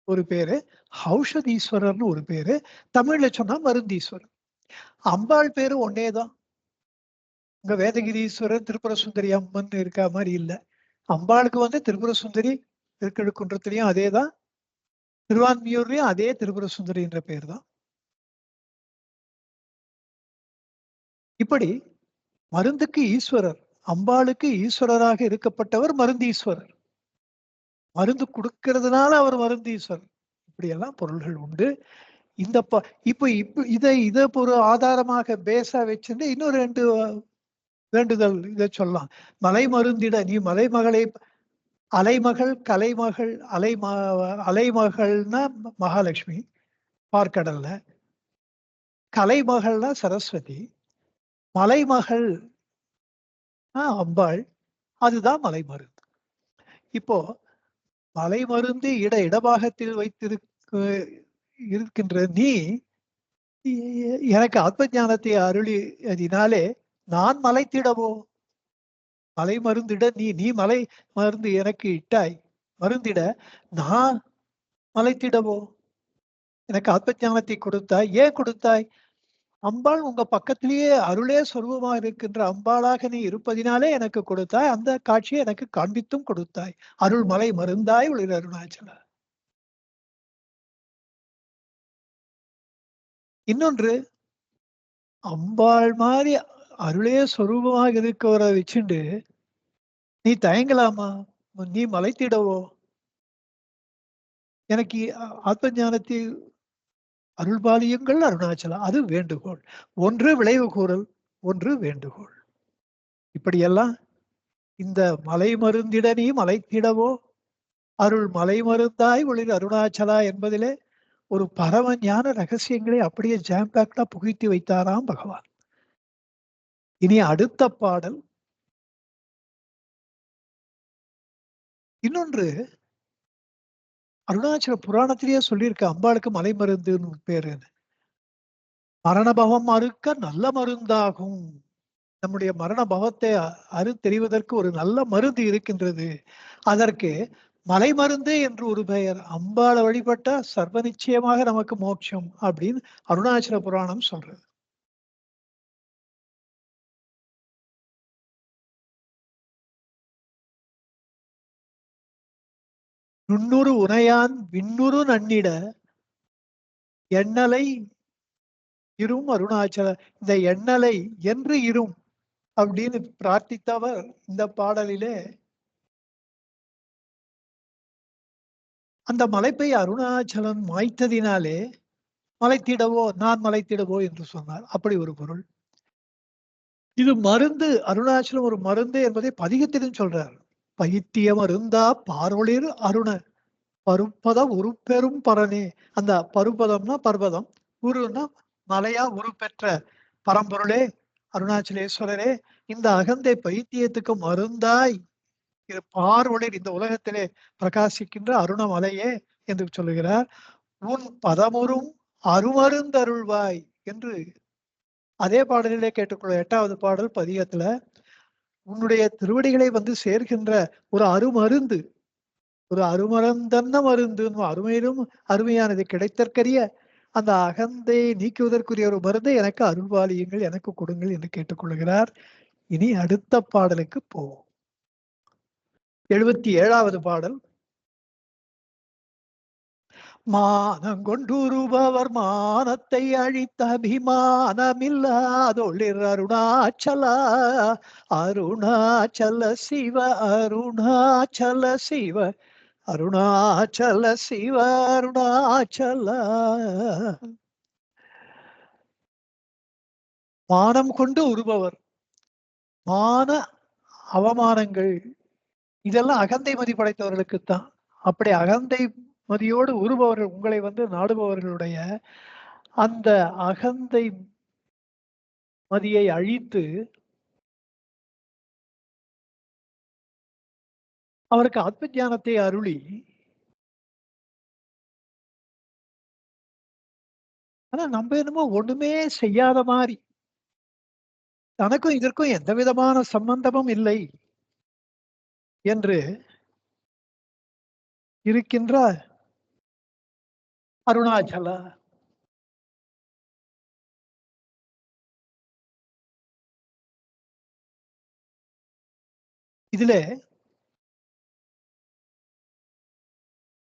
ஒரு பேரு, ஔஷதீஸ்வரர்னு ஒரு பேரு, தமிழ்ல சொன்னா மருந்தீஸ்வரர். அம்பாள் பேரு ஒன்னேதான். இங்க வேதகிரீஸ்வரர் திரிபுர சுந்தரி அம்மன் இருக்கா மாதிரி இல்ல. அம்பாளுக்கு வந்து திரிபுர சுந்தரி, திருக்கழுக்குன்றத்திலையும் அதேதான், திருவான்மியூர்லயும் அதே திரிபுர சுந்தரி என்ற பேர் தான். இப்படி மருந்துக்கு ஈஸ்வரர், அம்பாளுக்கு ஈஸ்வரராக இருக்கப்பட்டவர் மருந்தீஸ்வரர். மருந்து கொடுக்கிறதுனால அவர் மருந்தீஸ்வர். இப்படியெல்லாம் பொருள்கள் உண்டு. இந்த இப்ப இப்ப இதை ஒரு ஆதாரமாக பேஸா வச்சிருந்து இன்னும் 2 வேண்டுதல் இதை சொல்லலாம். மலை மருந்திட நீ மலைமகளை அலைமகள் கலைமகள் அலைமகள்னா மகாலட்சுமி பார்க்கடல்ல, கலைமகள்னா சரஸ்வதி, மலைமகள் அம்பாள், அதுதான் மலை மருந்து. இப்போ மலை மருந்து இடபாகத்தில் வைத்திருக்க இருக்கின்ற நீ எனக்கு ஆத்ம ஞானத்தை அருளியதினாலே நான் மலைத்திடவோ, மலை மருந்திட நீ மலை மருந்து எனக்கு இட்டாய், மருந்திட நான் மலைத்திடவோ, எனக்கு ஆத்ம ஞானத்தை கொடுத்தாய். ஏன் கொடுத்தாய்? அம்பாள் உங்க பக்கத்திலேயே அருளே சொருபமா இருக்கின்ற அம்பாளாக நீ இருப்பதினாலே எனக்கு கொடுத்தாய். அந்த காட்சியை எனக்கு காண்பித்தும் கொடுத்தாய். அருள் மலை மருந்தாய் ஒளிர் அருணாச்சல. இன்னொன்று, அம்பாள் மாதிரி அருளே சொரூபமாக இருக்கவரை வச்சுண்டு நீ தயங்கலாமா? நீ மலைத்திடவோ, எனக்கு ஆத்ம ஞானத்தை அருள்பாலியுங்கள் அருணாச்சலா. அது வேண்டுகோள். ஒன்று விளைவு கூறல், ஒன்று வேண்டுகோள். இப்படியெல்லாம் இந்த மலை மருந்திட நீ மலைத்திடவோ, அருள் மலை மருந்தாய் ஒளிர் அருணாச்சலா என்பதிலே ஒரு பரம ஞான ரகசியங்களை அப்படியே ஜாம் பேக்டா புகுத்தி வைத்தாராம் பகவான். இனி அடுத்த பாடல். இன்னொன்று, அருணாச்சல புராணத்திலேயே சொல்லியிருக்க அம்பாளுக்கு மலை மருந்துன்னு பேரு. மரணபவம் அறுக்க நல்ல மருந்தாகும். நம்முடைய மரண பவத்தை தெரிவதற்கு ஒரு நல்ல மருந்து இருக்கின்றது. அதற்கு மலை மருந்து என்று ஒரு பெயர். அம்பாளை வழிபட்ட சர்வ நிச்சயமாக நமக்கு மோட்சம் அப்படின்னு அருணாச்சல புராணம் சொல்றது. நுண்ணுறு உனையான் விண்ணுறு நன்னிட எண்ணலை இரும் அருணாச்சல. இந்த எண்ணலை என்று இரும் அப்படின்னு பிரார்த்தித்தவர் இந்த பாடலிலே அந்த மலைப்பை அருணாச்சலம் மாய்த்ததினாலே மலைத்திடவோ நான் மலைத்திடவோ என்று சொன்னார். அப்படி ஒரு பொருள். இது மருந்து. அருணாச்சலம் ஒரு மருந்து என்பதை பதிகத்திலும் சொல்றார். பைத்திய மருந்தா பார்வொளிர் அருண பருப்பதம் உருப்பெரும் பரனே. அந்த பருப்பதம்னா பர்வதம், உருன்னா மலையா உருப்பெற்ற பரம்பொருளே அருணாச்சலேஸ்வரரே, இந்த அகந்தை பைத்தியத்துக்கு மருந்தாய் பார்வொளிர் இந்த உலகத்திலே பிரகாசிக்கின்ற அருணமலையே என்று சொல்லுகிறார். உன் பதமுறும் அருமருந்தருள்வாய் என்று அதே பாடலிலே கேட்டுக்கொள்ள 8வது பாடல் பதிகத்துல உன்னுடைய திருவடிகளை வந்து சேர்கின்ற ஒரு அருமருந்து, ஒரு அருமருந்தன்ன மருந்து, அருமையிலும் அருமையானது கிடைத்தற்கரிய அந்த அகந்தை நீக்குவதற்குரிய ஒரு மருந்தை எனக்கு அருள்வாளியுங்கள், எனக்கு கொடுங்கள் என்று கேட்டுக்கொள்கிறார். இனி அடுத்த பாடலுக்கு போவோம். 77வது பாடல். மானங்கொண்டுருபவர் மானத்தை அழித்த அபிமானமில்லாதொளிர் அருணாச்சலா அருணாச்சல சிவ அருணாச்சல சிவ அருணாச்சல சிவ அருணாச்சல. மானம் கொண்டு உருபவர், மான அவமானங்கள் இதெல்லாம் அகந்தை மதி படைத்தவர்களுக்குத்தான். அப்படி அகந்தை மதியோடு உருபவர்கள் உங்களை வந்து நாடுபவர்களுடைய அந்த அகந்தை மதியை அழித்து அவருக்கு ஆத்ம ஞானத்தை அருளி, ஆனா நம்ம என்னமோ ஒண்ணுமே செய்யாத மாதிரி, தனக்கும் இதற்கும் எந்த விதமான சம்பந்தமும் இல்லை என்று இருக்கின்ற அருணாச்சல. இதுல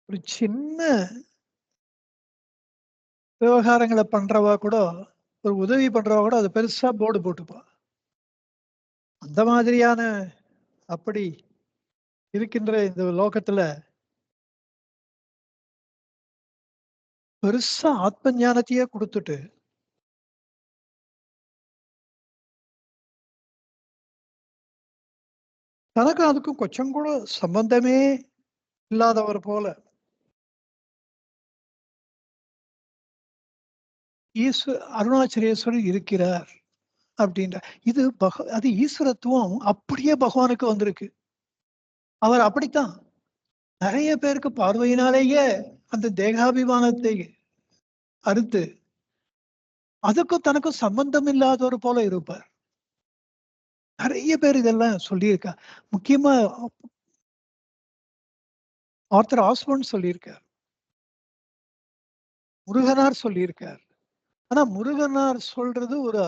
ஒரு சின்ன விவகாரங்களை பண்றவா கூட, ஒரு உதவி பண்றவா கூட அது பெருசா போர்டு போட்டுப்பா. அந்த மாதிரியான அப்படி இருக்கின்ற இந்த லோகத்துல பெருசா ஆத்ம ஞானத்தையே கொடுத்துட்டு தனக்கு அதுக்கும் கொஞ்சம் கூட சம்பந்தமே இல்லாதவர் போல அருணாச்சலேஸ்வரர் இருக்கிறார் அப்படின்ற இது அது ஈஸ்வரத்துவம் அப்படியே பகவானுக்கு வந்திருக்கு. அவர் அப்படித்தான் நிறைய பேருக்கு பார்வையினாலேயே அந்த தேகாபிமானத்தை அறுத்து அதுக்கும் தனக்கும் சம்பந்தம் இல்லாதவர் போல இருப்பார். நிறைய பேர் இதெல்லாம் சொல்லியிருக்கா. முக்கியமா ஆர்த்தர் ஆஸ்போர்ன் சொல்லியிருக்கார், முருகனார் சொல்லியிருக்கார். ஆனா முருகனார் சொல்றது ஒரு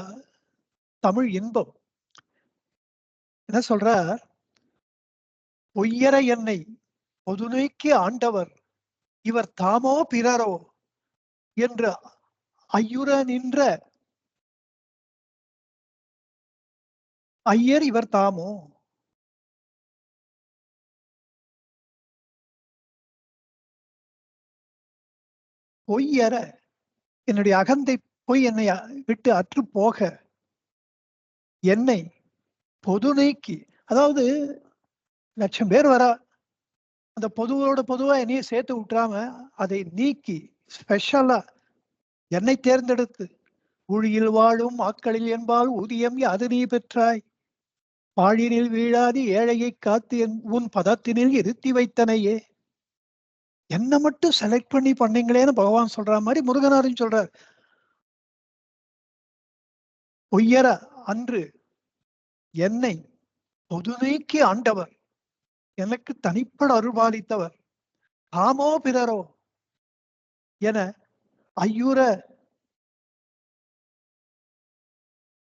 தமிழ் இன்பம். என்ன சொல்றார்? பொய்யற என்னை பொதுநோய்க்கு ஆண்டவர் இவர் தாமோ பிறரோ என்று ஐயுற நின்ற ஐயர் இவர் தாமோ. பொய்யற என்னுடைய அகந்தை பொய் என்னை விட்டு அற்று போக என்னை பொது நீக்கி, அதாவது 1,00,000 பேர் வரா, அந்த பொதுவா என்னையும் சேர்த்து விட்டுறாம அதை நீக்கி ஸ்பெஷலா என்னை தேர்ந்தெடுத்து ஊழியில் வாழும் ஆக்களில் என்பால் ஊதியம் அது நீ பெற்றாய் பாழினில் வீழாது ஏழையை காத்து உன் பதத்தினில் இருத்தி வைத்தனையே. என்ன மட்டும் செலக்ட் பண்ணி பண்ணீங்களேன்னு பகவான் சொல்ற மாதிரி முருகனாரும் சொல்றார். பொய்யர அன்று என்னை பொது நீக்கி ஆண்டவர் எனக்கு தனிப்பட அருள்பாலித்தவர் தாமோ பிறரோ என ஐயுற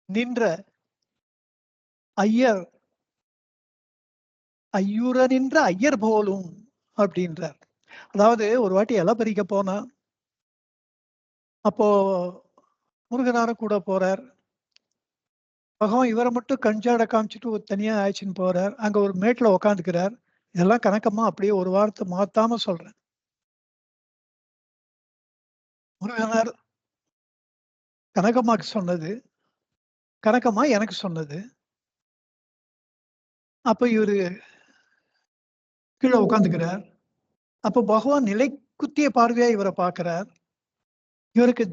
நின்ற ஐயர் ஐயுற நின்ற ஐயர் போலும் அப்படின்றார். அதாவது ஒரு வாட்டி இலை பறிக்க போனா அப்போ முருகனாரும் கூட போறார். பகவான் இவரை மட்டும் கஞ்சாட காமிச்சிட்டு ஒரு தனியா ஆயிடுச்சுன்னு போறார். அங்க ஒரு மேட்ல உக்காந்துக்கிறார். இதெல்லாம் கணக்கமா அப்படியே ஒரு வாரத்தை மாத்தாம சொல்றேன். முருகனார் கனகம்மாக்கு சொன்னது, கனகம்மா எனக்கு சொன்னது. அப்ப இவரு கீழே உட்காந்துக்கிறார். அப்ப பகவான் நிலை குத்திய பார்வையா இவரை பார்க்கிறார். இவருக்கு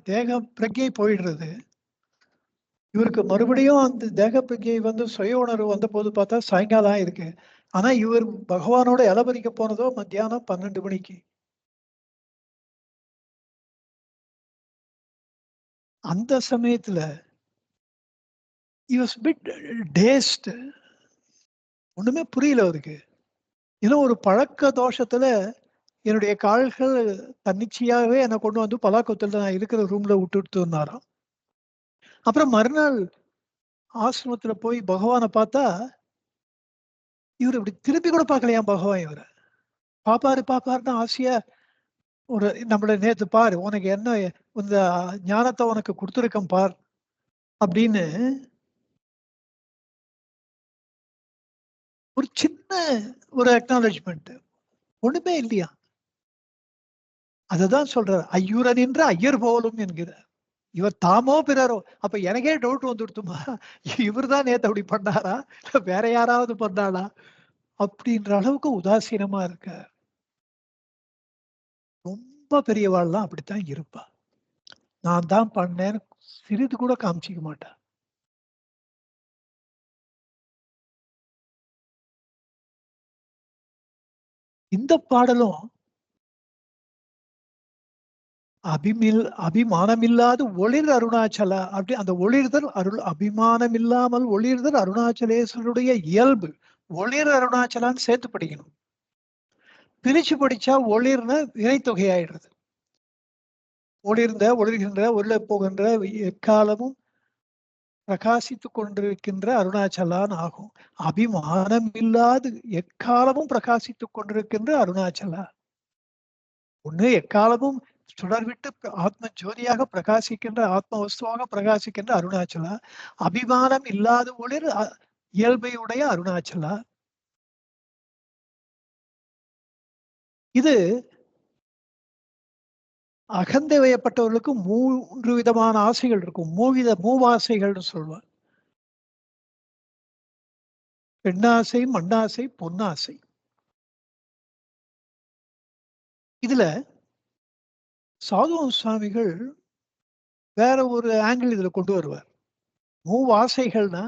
தேக பிரஜை போயிடுறது. இவருக்கு மறுபடியும் அந்த தேக பிரஜை சுய உணர்வு வந்த போது பார்த்தா சாயங்காலம் இருக்கு. ஆனா இவர் பகவானோட இலபரிக்க போனதோ மத்தியானம் 12 மணிக்கு. அந்த சமயத்துல ஒண்ணுமே புரியல அவருக்கு. ஏதோ ஒரு பழக்க தோஷத்துல என்னுடைய கால்கள் தன்னிச்சையாகவே என்னை கொண்டு வந்து பலாக்கொத்துல நான் இருக்கிற ரூம்ல விட்டுட்டு இருந்தாராம். அப்புறம் மறுநாள் ஆசிரமத்துல போய் பகவானை பார்த்தா இவர் இப்படி திருப்பி கூட பார்க்கலையா பகவான். இவரை பாப்பாருன்னு ஆசையா ஒரு நம்மள நேத்து பாரு உனக்கு என்ன இந்த ஞானத்தை உனக்கு கொடுத்துருக்கேன் பார் அப்படின்னு ஒரு சின்ன ஒரு அக்னாலஜ்மெண்ட் ஒண்ணுமே இல்லையா. அததான் சொல்றார் ஐயூரன் என்ற ஐயர் போலும் என்கிறார். இவர் தாமோ பிறரோ. அப்ப எனக்கே டவுட் வந்துடுத்துமா, இவர் தான் நேத்து அப்படி பண்ணாரா வேற யாராவது பண்ணாரா அப்படின்ற அளவுக்கு உதாசீனமா இருக்க. ரொம்ப பெரியவாள்லாம் அப்படித்தான் இருப்பா. நான் தான் பண்ணேன்னு சிறிது கூட காமிச்சிக்க மாட்டா. இந்த பாடலும் அபிமானமில்லாது ஒளிர் அருணாச்சல அப்படி அந்த ஒளிர்தல் அருள் அபிமானம் இல்லாமல் ஒளிர்தல் அருணாச்சலேஸ்வருடைய இயல்பு. ஒளிர் அருணாச்சலான்னு சேர்த்து படிக்கணும். பிரிச்சு படிச்சா ஒளிர்ன வினைத்தொகை ஆயிடுறது. ஒளிர்கின்ற ஒளிர போகின்ற எக்காலமும் பிரகாசித்துக் கொண்டிருக்கின்ற அருணாச்சலான் ஆகும். அபிமானம் இல்லாது எக்காலமும் பிரகாசித்துக் கொண்டிருக்கின்ற அருணாச்சலா. ஒண்ணு எக்காலமும் சுடர்விட்டு ஆத்ம ஜோதியாக பிரகாசிக்கின்ற ஆத்ம வஸ்துவாக பிரகாசிக்கின்ற அருணாச்சலா. அபிமானம் இல்லாத ஒளிர் இயல்பையுடைய அருணாச்சலா. இது அகந்தை வயப்பட்டவர்களுக்கு 3 விதமான ஆசைகள் இருக்கும். மூவாசைகள்னு சொல்லுவார். பெண்ணாசை, மண்ணாசை, பொன்னாசை. இதுல சாதுவ சுவாமிகள் வேற ஒரு ஆங்கிள் இதுல கொண்டு வருவார். மூவாசைகள்னா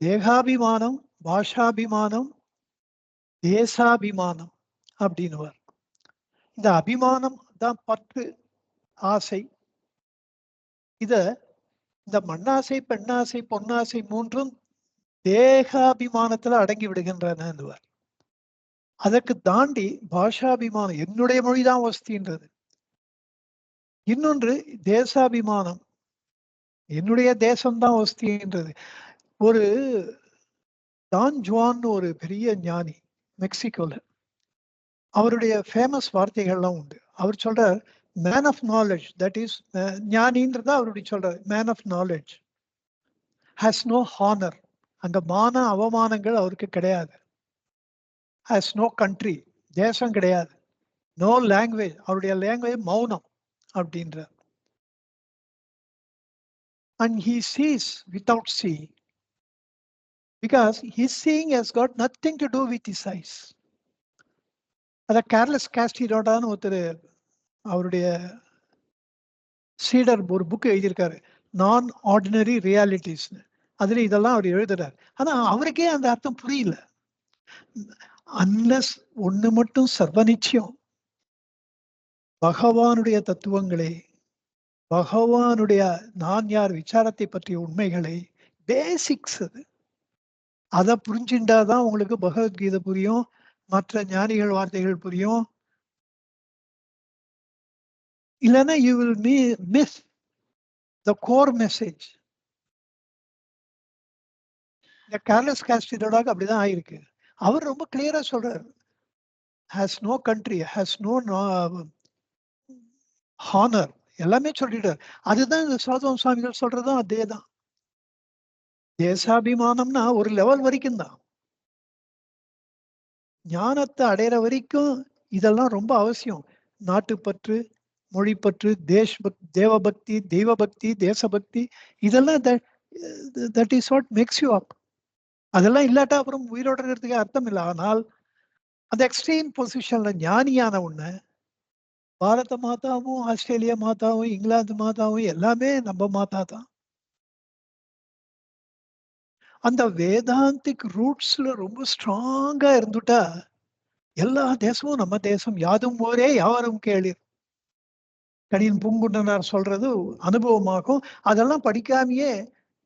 தேகாபிமானம், பாஷாபிமானம், தேசாபிமானம் அப்படின்னுவார். இந்த அபிமானம் தான் பற்று, ஆசை. இத இந்த மண்ணாசை, பெண்ணாசை, பொன்னாசை 3ம் தேகாபிமானத்துல அடங்கி விடுகின்றன. அதற்கு தாண்டி பாஷாபிமானம், என்னுடைய மொழிதான் வசதின்றது. இன்னொன்று தேசாபிமானம், என்னுடைய தேசம்தான் வசதின்றது. ஒரு டான் ஜுவான் ஒரு பெரிய ஞானி மெக்சிகோல, அவருடைய ஃபேமஸ் வார்த்தைகள்லாம் உண்டு. அவர் சொல்றார், man of knowledge, that is ஞானின்றதா அவருடைய சொல்றார், man of knowledge has no honour. அங்க மான அவமானங்கள் அவருக்கு கிடையாது. ஹாஸ் நோ கண்ட்ரி, தேசம் கிடையாது. நோ லாங்குவேஜ், அவருடைய லாங்குவேஜ் மௌனம் அப்படின்ற. And he sees without seeing, because his seeing has got nothing to do with his eyes. அத கேர்லெஸ் காஸ்டிரோடான்னு ஒருத்தர் அவருடைய சீடர் ஒரு புக் எழுதியிருக்காரு, நான் ஆர்டினரி ரியாலிட்டிஸ். அதுல இதெல்லாம் அவர் எழுதுறாரு. ஆனா அவருக்கே அந்த அர்த்தம் புரியல. அன்லஸ் ஒண்ணு மட்டும் சர்வ நிச்சயம், பகவானுடைய தத்துவங்களை, பகவானுடைய நான் யார் விசாரத்தை பற்றிய உண்மைகளை, பேசிக்ஸ் அது, அதை புரிஞ்சுட்டாதான் உங்களுக்கு பகவத்கீதை புரியும், மற்ற ஞானிகள் வார்த்தைகள் புரியும். இல்லைன்னா you will miss the core message. இந்த கார்லஸ் காஸ்டிரோடாக்கு அப்படிதான் ஆயிருக்கு. அவர் ரொம்ப கிளியரா சொல்றாரு, has no country, has no honour, எல்லாமே சொல்லிட்டார். அதுதான் இந்த சாதுவ சுவாமிகள் சொல்றதும் அதேதான். தேசாபிமானம்னா ஒரு லெவல் வரைக்கும் தான், ஞானத்தை அடையிற வரைக்கும் இதெல்லாம் ரொம்ப அவசியம். நாட்டுப்பற்று, மொழிப்பற்று, தேவபக்தி, தெய்வ பக்தி, தேசபக்தி, இதெல்லாம் that is what makes you up. அதெல்லாம் இல்லாட்டா அப்புறம் உயிரோட இருக்கிறதுக்கு அர்த்தம் இல்லை. ஆனால் அந்த எக்ஸ்ட்ரீம் பொசிஷன்ல ஞானியான ஒண்ணு, பாரத மாதாவும், ஆஸ்திரேலியா மாதாவும், இங்கிலாந்து மாதாவும் எல்லாமே நம்ம மாதா தான். அந்த வேதாந்திக் ரூட்ஸ்ல ரொம்ப ஸ்ட்ராங்கா இருந்துட்டா எல்லா தேசமும் நம்ம தேசம், யாதும் ஊரே யாவரும் கேளீர், கடியன் பூங்குன்றனார் சொல்றது அனுபவமாகும். அதெல்லாம் படிக்காமையே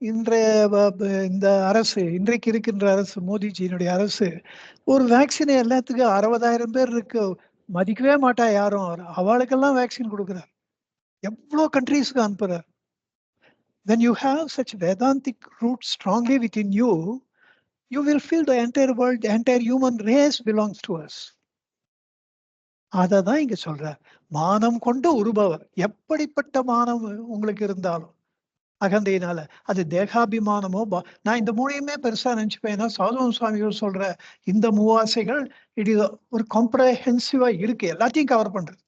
இந்த அரசு, இன்றைக்கு இருக்கின்ற அரசு, மோடிஜியினுடைய அரசு, ஒரு வேக்சினை எல்லாத்துக்கும் 60,000 பேர் இருக்கு, மதிக்கவே மாட்டா யாரும். அவளுக்கெல்லாம் வேக்சின் கொடுக்குறார், எவ்வளோ கண்ட்ரீஸ்க்கு அனுப்புறார். When you have such Vedantic roots strongly within you, you will feel the entire world, the entire human race belongs to us. அததான் இங்க சொல்ற, மானம் கொண்டு உருபவர். எப்படிப்பட்ட மானம் உங்களுக்கு இருந்தாலும் அகந்தையினால, அது தேகாபிமானமோ, நான் இந்த மூணையுமே பெருசா நினைச்சுப்பேன். ஏன்னா சாதுவ சுவாமிகள் சொல்ற இந்த மூவாசைகள் இது ஒரு காம்ப்ரஹென்சிவா இருக்கு, எல்லாத்தையும் கவர் பண்றது.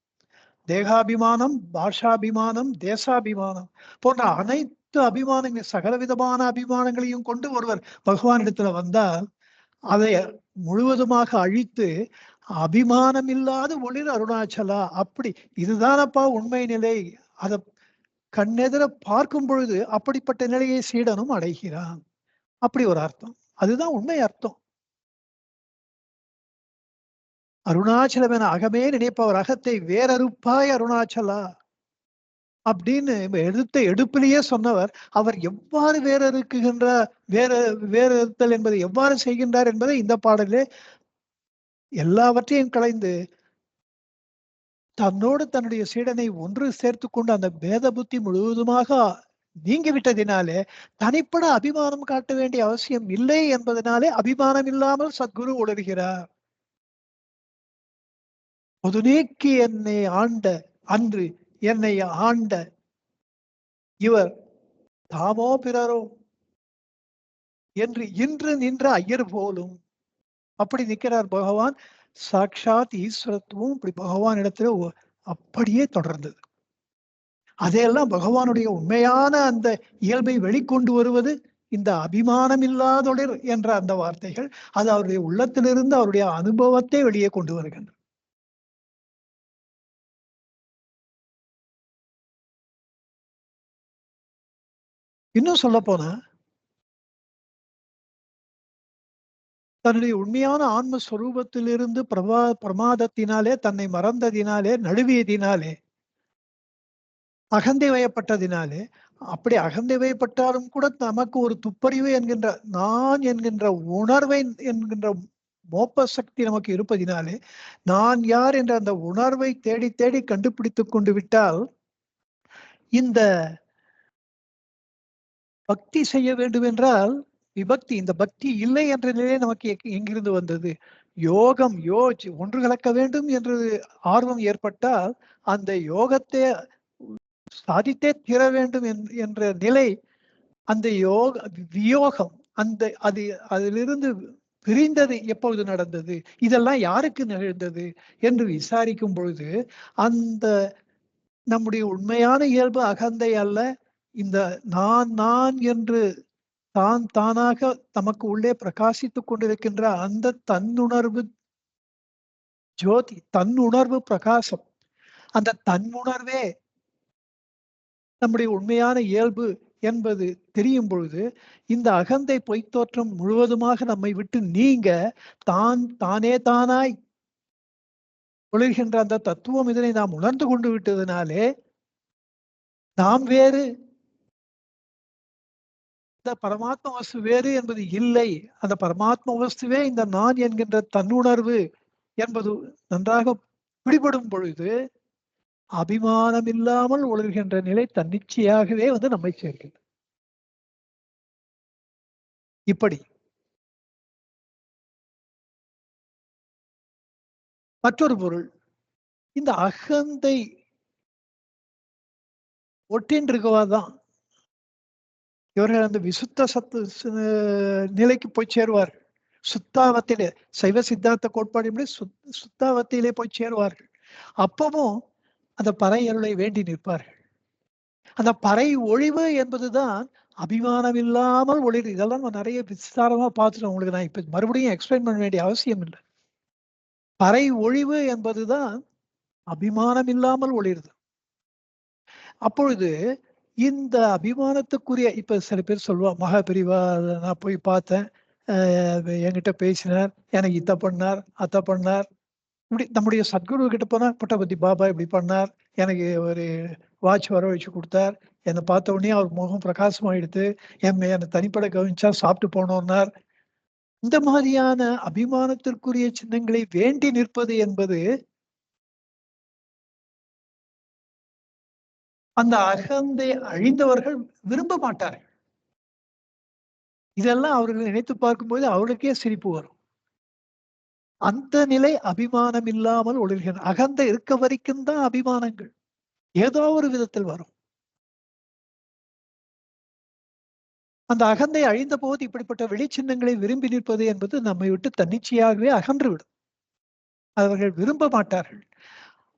தேகாபிமானம், பாஷாபிமானம், தேசாபிமானம் போன்ற அனைத்து அபிமானங்கள், சகலவிதமான அபிமானங்களையும் கொண்டு ஒருவர் பகவானிடத்துல வந்தால் அதை முழுவதுமாக அழித்து அபிமானம் இல்லாத ஒளிர் அருணாச்சலா, அப்படி இதுதானப்பா உண்மை நிலை, அதை கண்ணெதிர பார்க்கும் பொழுது அப்படிப்பட்ட நிலையை சீடனும் அடைகிறான். அப்படி ஒரு அர்த்தம், அதுதான் உண்மை அர்த்தம். அருணாச்சலம் என அகமே நினைப்பவர் அகத்தை வேறறுப்பாய் அருணாச்சலா அப்படின்னு எடுப்பிலேயே சொன்னவர், அவர் எவ்வாறு வேறறுக்குகின்றார், வேறறுத்தல் என்பதை எவ்வாறு செய்கின்றார் என்பதை இந்த பாடலே எல்லாவற்றையும் களைந்து தன்னோடு தன்னுடைய சீடனை ஒன்று சேர்த்து கொண்டு அந்த பேத புத்தி முழுவதுமாக நீங்கிவிட்டதினாலே தனிப்பட அபிமானம் காட்ட வேண்டிய அவசியம் இல்லை என்பதனாலே அபிமானம் இல்லாமல் சத்குரு உணர்கிறார். பொது நீக்கி என்னை ஆண்ட அன்று என்னை ஆண்ட இவர் தாமோ பிறரோ என்று இன்று நின்ற ஐயர் போலும். அப்படி நிற்கிறார் பகவான். சாட்சாத் ஈஸ்வரத்துவம் இப்படி பகவான் இடத்துல அப்படியே தொடர்ந்தது. அதையெல்லாம் பகவானுடைய உண்மையான அந்த இயல்பை வெளிக்கொண்டு வருவது இந்த அபிமானம் இல்லாதொடர் என்ற அந்த வார்த்தைகள். அது அவருடைய உள்ளத்திலிருந்து அவருடைய அனுபவத்தை வெளியே கொண்டு வருகின்றன. இன்னும் சொல்ல போனா தன்னுடைய உண்மையான ஆன்மஸ்வரூபத்திலிருந்து பிரமாதத்தினாலே தன்னை மறந்ததினாலே, நழுவியதினாலே, அகந்தை வயப்பட்டதினாலே, அப்படி அகந்தை வயப்பட்டாலும் கூட நமக்கு ஒரு துப்பறிவு என்கின்ற நான் என்கின்ற உணர்வை என்கின்ற மோப்ப சக்தி நமக்கு இருப்பதினாலே, நான் யார் என்ற அந்த உணர்வை தேடி தேடி கண்டுபிடித்துக் கொண்டு விட்டால், இந்த பக்தி செய்ய வேண்டும் என்றால் விபக்தி, இந்த பக்தி இல்லை என்ற நிலை நமக்கு எங்கிருந்து வந்தது? யோகம் ஒன்று கலக்க வேண்டும் என்று ஆர்வம் ஏற்பட்டால் அந்த யோகத்தை சாதித்தே தீர வேண்டும் என்ற நிலை, அந்த வியோகம், அந்த அதிலிருந்து பிரிந்தது எப்பொழுது நடந்தது, இதெல்லாம் யாருக்கு நிகழ்ந்தது என்று விசாரிக்கும் பொழுது அந்த நம்முடைய உண்மையான இயல்பு அகந்தை அல்ல, இந்த நான் நான் என்று தான் தானாக நமக்கு உள்ளே பிரகாசித்துக் கொண்டிருக்கின்ற அந்த தன்னுணர்வு ஜோதி, தன்னுணர்வு பிரகாசம், அந்த தன்னுணர்வே நம்முடைய உண்மையான இயல்பு என்பது தெரியும் பொழுது இந்த அகந்தை பொய்த்தோற்றம் முழுவதுமாக நம்மை விட்டு நீங்க தானே தானாய் ஒளிர்கின்ற அந்த தத்துவம் இதனை நாம் உணர்ந்து கொண்டு விட்டதினாலே நாம் வேறு, இந்த பரமாத்ம வஸ்து வேறு என்பது இல்லை. அந்த பரமாத்ம வஸ்துவே இந்த நான் என்கின்ற தன்னுணர்வு என்பது நன்றாக பிடிபடும் பொழுது அபிமானம் இல்லாமல் ஒளிர்கின்ற நிலை தன்னிச்சையாகவே நம்மை சேர்க்கிறது. இப்படி மற்றொரு பொருள், இந்த அகந்தை ஒட்டின்றிருக்கவாதான் இவர்கள் அந்த விசுத்த சத்து நிலைக்கு போய் சேருவார்கள். சுத்தாவத்திலே சைவ சித்தாந்த கோட்பாடு சுத்தாவத்திலே போய் சேருவார்கள். அப்பவும் அந்த பறை அருளை வேண்டி நிற்பார்கள். அந்த பறை ஒழிவு என்பதுதான் அபிமானம் இல்லாமல் ஒளிர். இதெல்லாம் நான் நிறைய விஸ்தாரமா பார்த்துட்டேன். உங்களுக்கு நான் இப்ப மறுபடியும் எக்ஸ்பிளைன் பண்ண வேண்டிய அவசியம் இல்லை. பறை ஒழிவு என்பதுதான் அபிமானம் இல்லாமல் ஒளிருது. அப்பொழுது இந்த அபிமானத்துக்குரிய இப்ப சில பேர் சொல்லுவா, மகா பிரிவா நான் போய் பார்த்தேன், என்கிட்ட பேசினார், எனக்கு இத்த பண்ணார், அத்த பண்ணார். இப்படி நம்முடைய சத்குரு கிட்ட போனா புட்டபதி பாபா இப்படி பண்ணார், எனக்கு ஒரு வாட்ச் வர வச்சு கொடுத்தார், என்னை பார்த்த உடனே அவர் முகம் பிரகாசமாயிடுத்து, என்னை தனிப்பட கவனிச்சா சாப்பிட்டு போனோம்னார். இந்த மாதிரியான அபிமானத்திற்குரிய சின்னங்களை வேண்டி நிற்பது என்பது அந்த அகந்தை அழிந்தவர்கள் விரும்ப மாட்டார்கள். இதெல்லாம் அவர்கள் நினைத்து பார்க்கும்போது அவர்களுக்கே சிரிப்பு வரும். அந்த நிலை அபிமானம் இல்லாமல் ஒளிர்கின்ற அகந்தை இருக்க வரைக்கும் தான் அபிமானங்கள் ஏதோ ஒரு விதத்தில் வரும். அந்த அகந்தை அழிந்த போது இப்படிப்பட்ட வெளிச்சின்னங்களை விரும்பி நிற்பது என்பது நம்மை விட்டு தன்னிச்சையாகவே அகன்றுவிடும். அவர்கள் விரும்ப மாட்டார்கள்.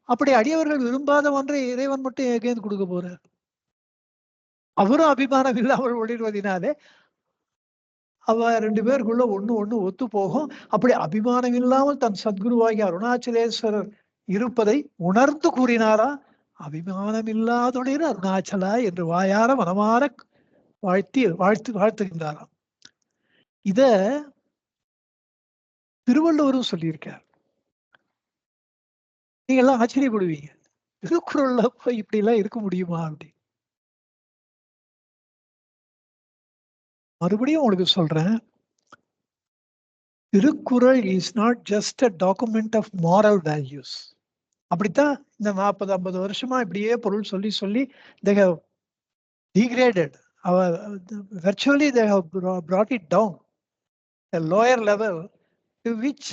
அப்படி அடியவர்கள் விரும்பாத ஒன்றை இறைவன் மட்டும் எங்கேருந்து கொடுக்க போறார்? அவரும் அபிமானம் இல்லாமல் ஒளிர்வதினாலே அவ ரெண்டு பேருக்குள்ள ஒண்ணு ஒத்து போகும். அப்படி அபிமானம் இல்லாமல் தன் சத்குருவாகி அருணாச்சலேஸ்வரர் இருப்பதை உணர்ந்து கூறினாரா, அபிமானம் இல்லாதொழிற அருணாச்சலா என்று வாயார மனமாற வாழ்த்துகின்றாராம். இத திருவள்ளுவரும் சொல்லியிருக்கார். நீங்க எல்லாம் ஆச்சரியப்படுவீங்க, திருக்குறள்ல போய் இப்படி எல்லாம் இருக்க முடியுமா அப்படி. மறுபடியும் உங்களுக்கு சொல்றேன், Thirukkural is not just a document of moral values. அப்படித்தான் இந்த 40-50 வருஷமா இப்படியே பொருள் சொல்லி சொல்லி they have degraded virtually they have brought it down a lower level to which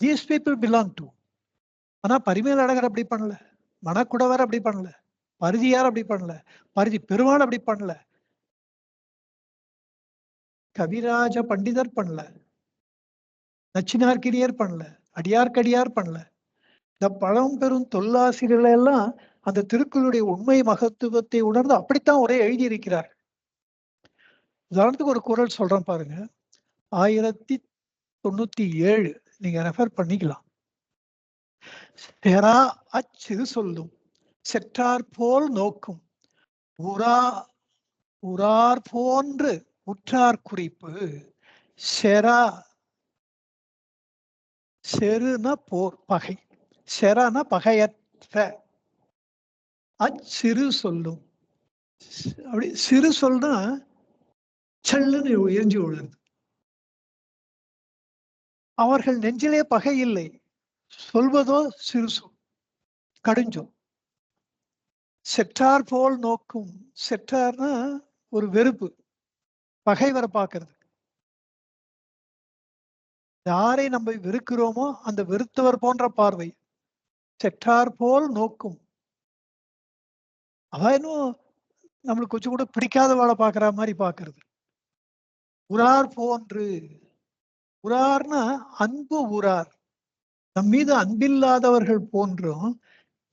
these people belong to. ஆனா பரிமேல் அழகர் அப்படி பண்ணல, மணக்குடவர் அப்படி பண்ணல, பரிதியார் அப்படி பண்ணல, பரிதி பெருமாள் அப்படி பண்ணல, கவிராஜ பண்டிதர் பண்ணல, நச்சினார்கிரியர் பண்ணல, அடியார்க்கடியார் பண்ணல. இந்த பழம்பெரும் தொல்லாசிரியர்கள் எல்லாம் அந்த திருக்குறளுடைய உண்மை மகத்துவத்தை உணர்ந்து அப்படித்தான் ஒரே எழுதியிருக்கிறார். உதாரணத்துக்கு ஒரு குறள் சொல்றேன் பாருங்க. 1097 நீங்க ரெஃபர் பண்ணிக்கலாம். "செறா அச்சிறு சொல்லும் செற்றார் போல் நோக்கும் உரா உரார் போன்று உற்றார் குறிப்பு செரா." செருனா போர், பகை. செரானா பகையற்ற. அச்சிறு சொல்லும். அப்படி சிறு சொல்னா சல்லுன்னு எரிஞ்சு விழுது. அவர்கள் நெஞ்சிலே பகை இல்லை, சொல்வதோ சிறு சொல், கடுஞ்சொல். செற்றார் போல் நோக்கும். செற்றார்னா ஒரு வெறுப்பு, பகைவரை பார்க்கிறது. யாரை நம்ம வெறுக்கிறோமோ அந்த வெறுத்தவர் போன்ற பார்வை. செற்றார் போல் நோக்கும். அவ இன்னும் நம்மளுக்கு கொஞ்சம் கூட பிடிக்காதவாளை பார்க்கிற மாதிரி பார்க்கிறது. உரார் போன்று. உரார்னா அன்பு உரார். நம் மீது அன்பில்லாதவர்கள் போன்றும்.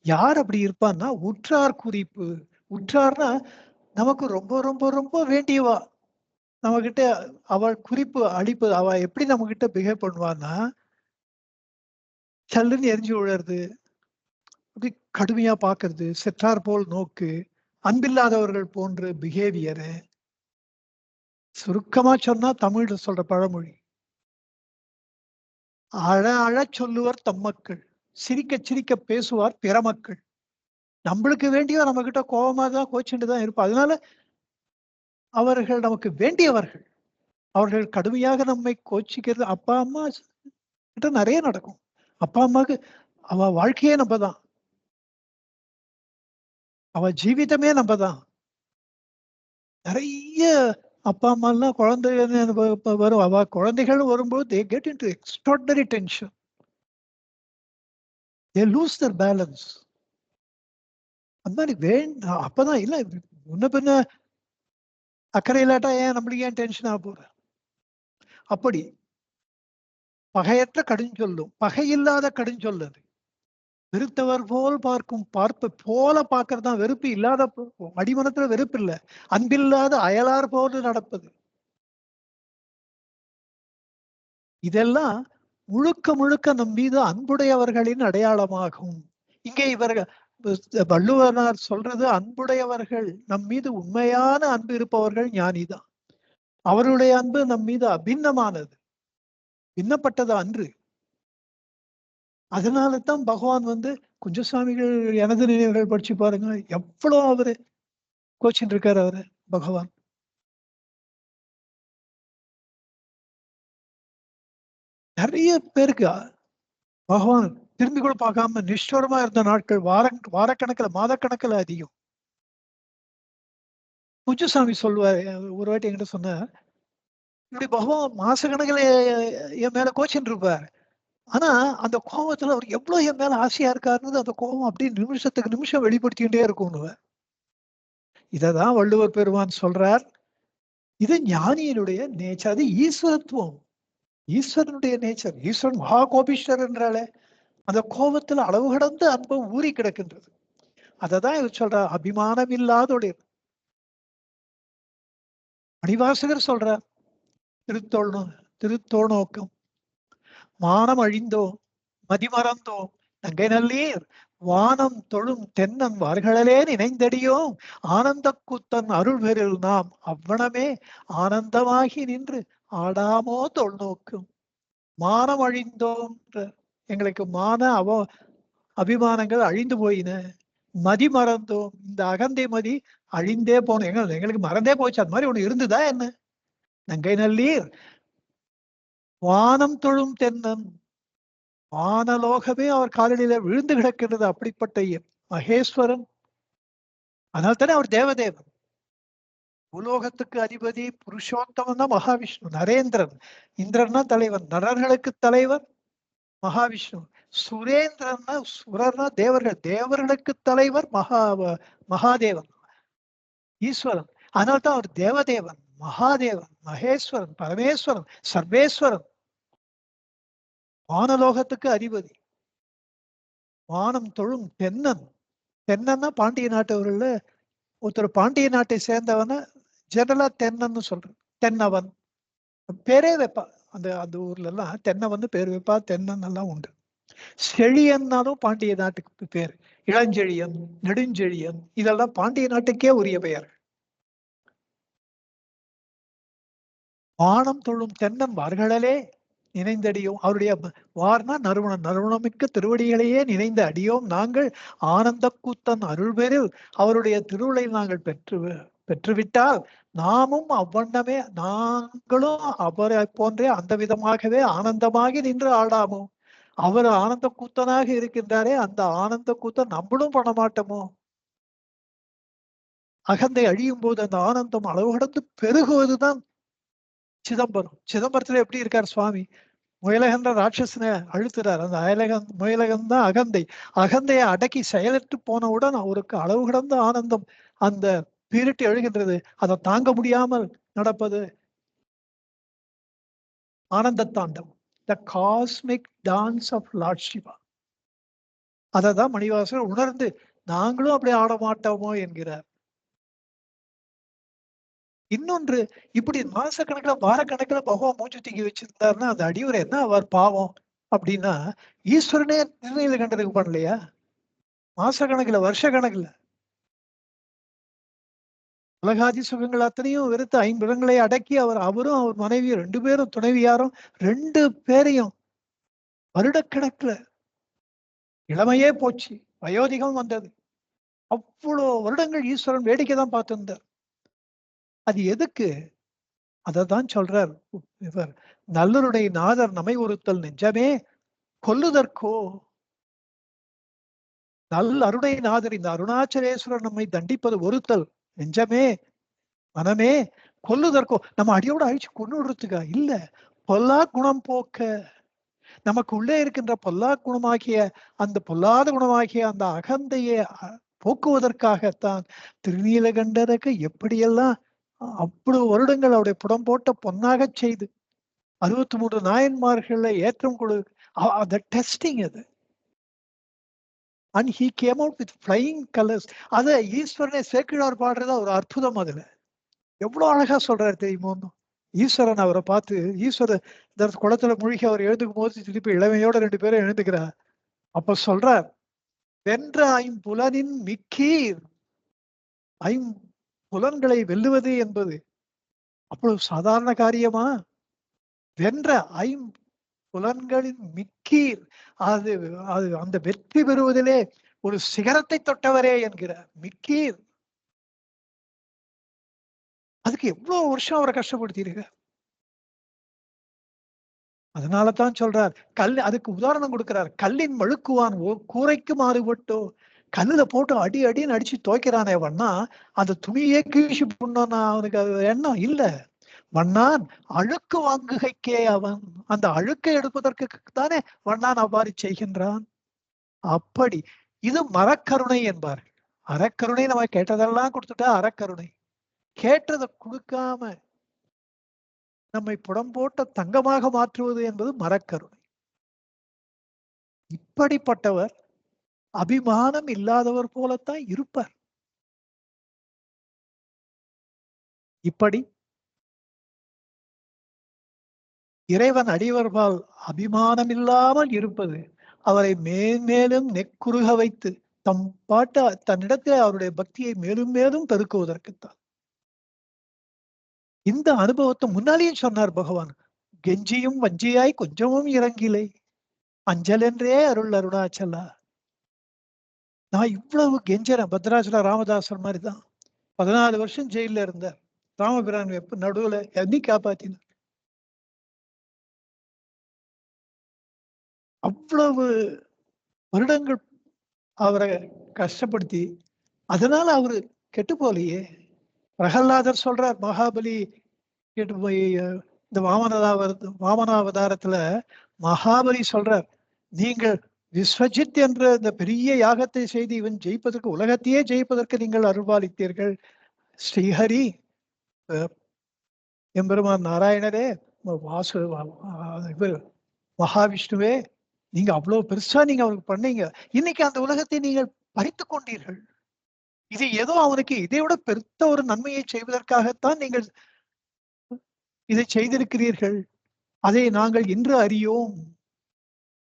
யார் அப்படி இருப்பான்னா உற்றார் குறிப்பு. உற்றார்னா நமக்கு ரொம்ப ரொம்ப ரொம்ப வேண்டியவா. நம்ம கிட்ட அவள் குறிப்பு அளிப்பு. அவ எப்படி நம்ம கிட்ட பிஹேவ் பண்ணுவான்னா சல்லுன்னு எரிஞ்சு விழறது, அப்படி கடுமையா பாக்குறது, செற்றார் போல் நோக்கு, அன்பில்லாதவர்கள் போன்ற பிஹேவியரு. சுருக்கமா சொன்னா தமிழ்ல சொல்ற பழமொழி. அழ அழ சொல்லுவர் தம்மக்கள், சிரிக்க சிரிக்க பேசுவார் பிற மக்கள். நம்மளுக்கு வேண்டிய நம்ம கிட்ட கோபமா தான் கோச்சுட்டு தான் இருப்போம். அதனால அவர்கள் நமக்கு வேண்டியவர்கள். அவர்கள் கடுமையாக நம்மை கோச்சிக்கிறது அப்பா அம்மா கிட்ட நிறைய நடக்கும். அப்பா அம்மாவுக்கு அவ வாழ்க்கையே நம்ம தான், அவ ஜீவிதமே நம்ம தான். நிறைய அப்பா அம்மா எல்லாம் குழந்தை வரும். அவ குழந்தைகள் வரும்போது they get into extraordinary tension. They lose their balance. அந்த மாதிரி அப்பதான் இல்ல முன்ன பின்ன அக்கறை இல்லாட்டா ஏன் நம்மளுக்கு ஏன் டென்ஷன் ஆக போற. அப்படி பகையற்ற கடுஞ்சொல்லும், பகையில்லாத கடுஞ்சொல் அது. வெறுத்தவர் போல் பார்க்கும். பார்ப்ப போல பார்க்கறது தான் வெறுப்பு. இல்லாத அடிமனத்துல வெறுப்பு இல்ல, அன்பில்லாத அயலார் போல நடப்பது. இதெல்லாம் முழுக்க முழுக்க நம் மீது அன்புடையவர்களின் அடையாளமாகும். இங்கே இவர்கள் வள்ளுவனார் சொல்றது அன்புடையவர்கள், நம் மீது உண்மையான அன்பு இருப்பவர்கள் ஞானிதான். அவருடைய அன்பு நம் மீது அபிண்ணமானது, பின்னப்பட்டது அன்று. அதனால தான் பகவான் குஞ்சசுவாமிகள் எனது நினைவுகள் படிச்சு பாருங்க, எவ்வளவு அவரு கோச்சின்னு இருக்காரு அவரு பகவான். நிறைய பேருக்கு பகவான் திரும்பி கூட பார்க்காம நிஷ்டூரமா இருந்த நாட்கள் வாரக்கணக்கில் மாதக்கணக்கில் அதிகம். குஞ்சுசாமி சொல்லுவாரு, ஒரு வாட்டி என்கிட்ட சொன்ன, இப்படி பகவான் மாச கணக்கில் என் மேல கோச்சின்னு இருப்பார். ஆனா அந்த கோபத்துல அவர் எவ்வளவு என் மேல ஆசையா இருக்காருன்னு அந்த கோபம் அப்படியே நிமிஷத்துக்கு நிமிஷம் வெளிப்படுத்திக்கிட்டே இருக்கும். இததான் வள்ளுவர் பெருமான் சொல்றார். இது ஞானியினுடைய நேச்சர், அது ஈஸ்வரத்துவம், ஈஸ்வரனுடைய நேச்சர். ஈஸ்வரன் மகா கோபிஷ்டர் என்றாலே அந்த கோபத்துல அளவு கடந்து அன்பம் ஊறி கிடக்கின்றது. அததான் இவர் சொல்றார், அபிமானம் இல்லாதோடைய. மணிவாசகர் சொல்றார் திருத்தோணோக்கம், மானம் அழிந்தோம் மதிமறந்தோம் நங்கை நல்லீர் வானம் தொழும் தென்னன் வார்களே நினைந்தடியோம் ஆனந்த கூத்தன் அருள் பெறில் நாம் அவ்வனமே ஆனந்தமாகி நின்று ஆடாமோ தொல்நோக்கும். மானம் அழிந்தோம், எங்களுக்கு அபிமானங்கள் அழிந்து போயின. மதி மறந்தோம், இந்த அகந்தை மதி அழிந்தே போனோம். எங்களுக்கு மறந்தே போச்சு. அது மாதிரி ஒண்ணு இருந்துதா என்ன? நங்கை நல்லீர் வானம் தொழும் தென்னன், வானலோகமே அவர் காலடியில விழுந்து கிடக்கின்றது. அப்படிப்பட்ட மகேஸ்வரன். அதனால தானே அவர் தேவதேவன். பூலோகத்துக்கு அதிபதி புருஷோத்தமன் தான் மகாவிஷ்ணு. நரேந்திரன், இந்திரன்னா தலைவன், நரர்களுக்கு தலைவர் மகாவிஷ்ணு. சுரேந்திரன்னா சுரர்னா தேவர்கள், தேவர்களுக்கு தலைவர் மகாதேவன் ஈஸ்வரன். அதனால்தான் அவர் தேவதேவன், மகாதேவன், மகேஸ்வரன், பரமேஸ்வரன், சர்வேஸ்வரன், வானலோகத்துக்கு அதிபதி. வானம் தொழும் தென்னன். தென்னன்னா பாண்டிய நாட்டவர்கள ஒருத்தர் பாண்டிய நாட்டை சேர்ந்தவன ஜெனரலா தென்னன்னு சொல்றேன். தென்னவன் பேரே வைப்பா. அந்த அந்த ஊர்ல எல்லாம் தென்னவன்னு பேர் வைப்பா. தென்னன் எல்லாம் உண்டு. செழியன்னாலும் பாண்டிய நாட்டுக்கு பேர். இளஞ்செழியன், நெடுஞ்செழியன் இதெல்லாம் பாண்டிய நாட்டுக்கே உரிய பெயர். வானம் தொழும் தென்னன் வார்களே நினைந்தடியோம். அவருடைய வார்னா நறுமணம், நறுமணமிக்க திருவடிகளையே நினைந்த அடியோம் நாங்கள். ஆனந்த கூத்தன் அருள்பெறில் அவருடைய திருவுளை நாங்கள் பெற்றுவிட்டால் நாமும் அவ்வண்ணமே நாங்களும் அவரை போன்றே அந்த விதமாகவே ஆனந்தமாகி நின்று ஆடாமோ. அவர் ஆனந்த கூத்தனாக இருக்கின்றாரே, அந்த ஆனந்த கூத்தன் நம்மளும் பண்ண மாட்டோமோ. அகந்தை அழியும் போது அந்த ஆனந்தம் அளவு கடந்து பெருகுவதுதான் சிதம்பரம். சிதம்பரத்துல எப்படி இருக்கார் சுவாமி? முயலகன்ற ராட்சசனை அழுத்துறார். அந்த முயலகம் தான் அகந்தை. அகந்தையை அடக்கி செயலற்று போனவுடன் அவருக்கு அளவு கடந்த ஆனந்தம் அந்த பீரிட்டு எழுகின்றது. அதை தாங்க முடியாமல் நடப்பது ஆனந்த தாண்டம், the cosmic dance of lord Shiva. அதை தான் மணிவாசகர் உணர்ந்து நாங்களும் அப்படி ஆட மாட்டோமோ என்கிறார். இன்னொன்று, இப்படி மாசக்கணக்கில் வாரக்கணக்கில் பகவான் மூச்சு தூக்கி வச்சிருந்தாருன்னா அந்த அடியோர் என்ன அவர் பாவம் அப்படின்னா, ஈஸ்வரனே திருநீலகண்டனுக்கு பண்ணலையா? மாசக்கணக்கில் வருஷ கணக்குல உலகாதி சுகங்கள் அத்தனையும் வெறுத்து ஐம்புலங்களை அடக்கி அவரும் அவர் மனைவியும் 2 பேரும் துணைவியாரும் 2 பேரையும் வருடக்கணக்குல இளமையே போச்சு, வயோதிகம் வந்தது. அவ்வளோ வருடங்கள் ஈஸ்வரன் வேடிக்கை தான் பார்த்திருந்தார். அது எதுக்கு? அததான் சொல்றார் இவர். நல்லருடைய நாதர் நமை ஒருத்தல் நெஞ்சமே கொல்லுதற்கோ. அருணை நாதர் இந்த அருணாச்சலேஸ்வரர் நம்மை தண்டிப்பது ஒருத்தல் நெஞ்சமே மனமே கொல்லுதற்கோ. நம்ம அடியோட அழிச்சு கொண்டு விடுறதுக்கா இல்ல, பொல்லா குணம் போக்க. நமக்கு உள்ளே இருக்கின்ற பொல்லா குணமாகிய அந்த பொல்லாத குணமாகிய அந்த அகந்தையை போக்குவதற்காகத்தான் திருநீலகண்டருக்கு எப்படியெல்லாம் அவ்வளவு வருடங்கள் அவருடைய புடம் போட்ட பொன்னாக செய்து 63 நாயன்மார்கள ஏற்றம் கொடு அந்த டெஸ்டிங் அது. And he came out with flying colours. அதை ஈஸ்வரனை சேக்கிழார் பாடுறதா ஒரு அற்புதம். அதுல எவ்வளவு அழகா சொல்றாரு தெரியுமோ. ஈஸ்வரன் அவரை பார்த்து, ஈஸ்வரர் இந்த குளத்துல மூழ்கி அவர் எழுந்துக்கும் போது திருப்பி இளமையோட 2 பேரும் எழுந்துக்கிறார். அப்ப சொல்றார், வென்ற ஐம்புலனின் மிக்கீர். ஐம்புலன்களை வெல்லுவது என்பது அவ்வளவு சாதாரண காரியமா? வென்ற ஐம்புலன்களின் மிக்கீர். அது அது அந்த வெற்றி பெறுவதிலே ஒரு சிகரத்தை தொட்டவரே என்கிறார். மிக்கீர். அதுக்கு எவ்வளவு வருஷம் அவரை கஷ்டப்படுத்தியிருக்க. அதனாலதான் சொல்றார், அதுக்கு உதாரணம் கொடுக்கிறார். கல்லின் மழுக்குவான் கூரைக்கு மாறுபட்டோ. கல்லுல போட்டு அடி அடின்னு அடிச்சு துவைக்கிறானே வண்ணா, அந்த துணியே கீழ்ச்சி பண்ணோம்னா அவனுக்கு அது எண்ணம் இல்ல. வண்ணான் அழுக்கு வாங்குகைக்கே அவன். அந்த அழுக்கை எடுப்பதற்கு தானே வண்ணான் அவ்வாறு செய்கின்றான். அப்படி இது மரக்கருணை என்பார். அறக்கருணை நம்ம கேட்டதெல்லாம் கொடுத்துட்டா அறக்கருணை. கேட்டதை கொடுக்காம நம்மை புடம்போட்ட தங்கமாக மாற்றுவது என்பது மரக்கருணை. இப்படிப்பட்டவர் அபிமானம் இல்லாதவர் போலத்தான் இருப்பார். இப்படி இறைவன் அடியவர்பால் அபிமானம் இல்லாமல் இருப்பது அவரை மேன்மேலும் நெக்குருக வைத்து தம் பாட்ட தன்னிடத்தில் அவருடைய பக்தியை மேலும் மேலும் பெருக்குவதற்குத்தான். இந்த அனுபவத்தை முன்னாலேயும் சொன்னார் பகவான். கெஞ்சியும் வஞ்சியாய் கொஞ்சமும் இறங்கிலை அஞ்சல் என்றே அருள் அருணாச்சலா. நான் இவ்வளவு கெஞ்சறேன். பத்ராச்சல ராமதாசர் மாதிரிதான் 14 வருஷம் ஜெயில இருந்தார். ராமபிரான் நடுவுல எண்ணி காப்பாத்தினார். அவ்வளவு வருடங்கள் அவரை கஷ்டப்படுத்தி அதனால அவரு கெட்டு போலையே. பிரகல்லாதர் சொல்றார், மகாபலி கெட்டு போய் இந்த வாமனாவதாரத்துல மகாபலி சொல்றார், நீங்கள் விஸ்வஜித் என்ற இந்த பெரிய யாகத்தை செய்து இவன் ஜெயிப்பதற்கு, உலகத்தையே ஜெயிப்பதற்கு நீங்கள் அருள்பாலித்தீர்கள். ஸ்ரீஹரி எம்பெருமான் நாராயணரே, வாசு இவர் மகாவிஷ்ணுவே நீங்க அவ்வளவு பெருசா நீங்க அவருக்கு பண்ணீங்க. இன்னைக்கு அந்த உலகத்தை நீங்கள் பறித்துக் கொண்டீர்கள். இது ஏதோ அவனுக்கு இதை விட பெருத்த ஒரு நன்மையை செய்வதற்காகத்தான் நீங்கள் இதை செய்திருக்கிறீர்கள். அதை நாங்கள் இன்று அறியோம்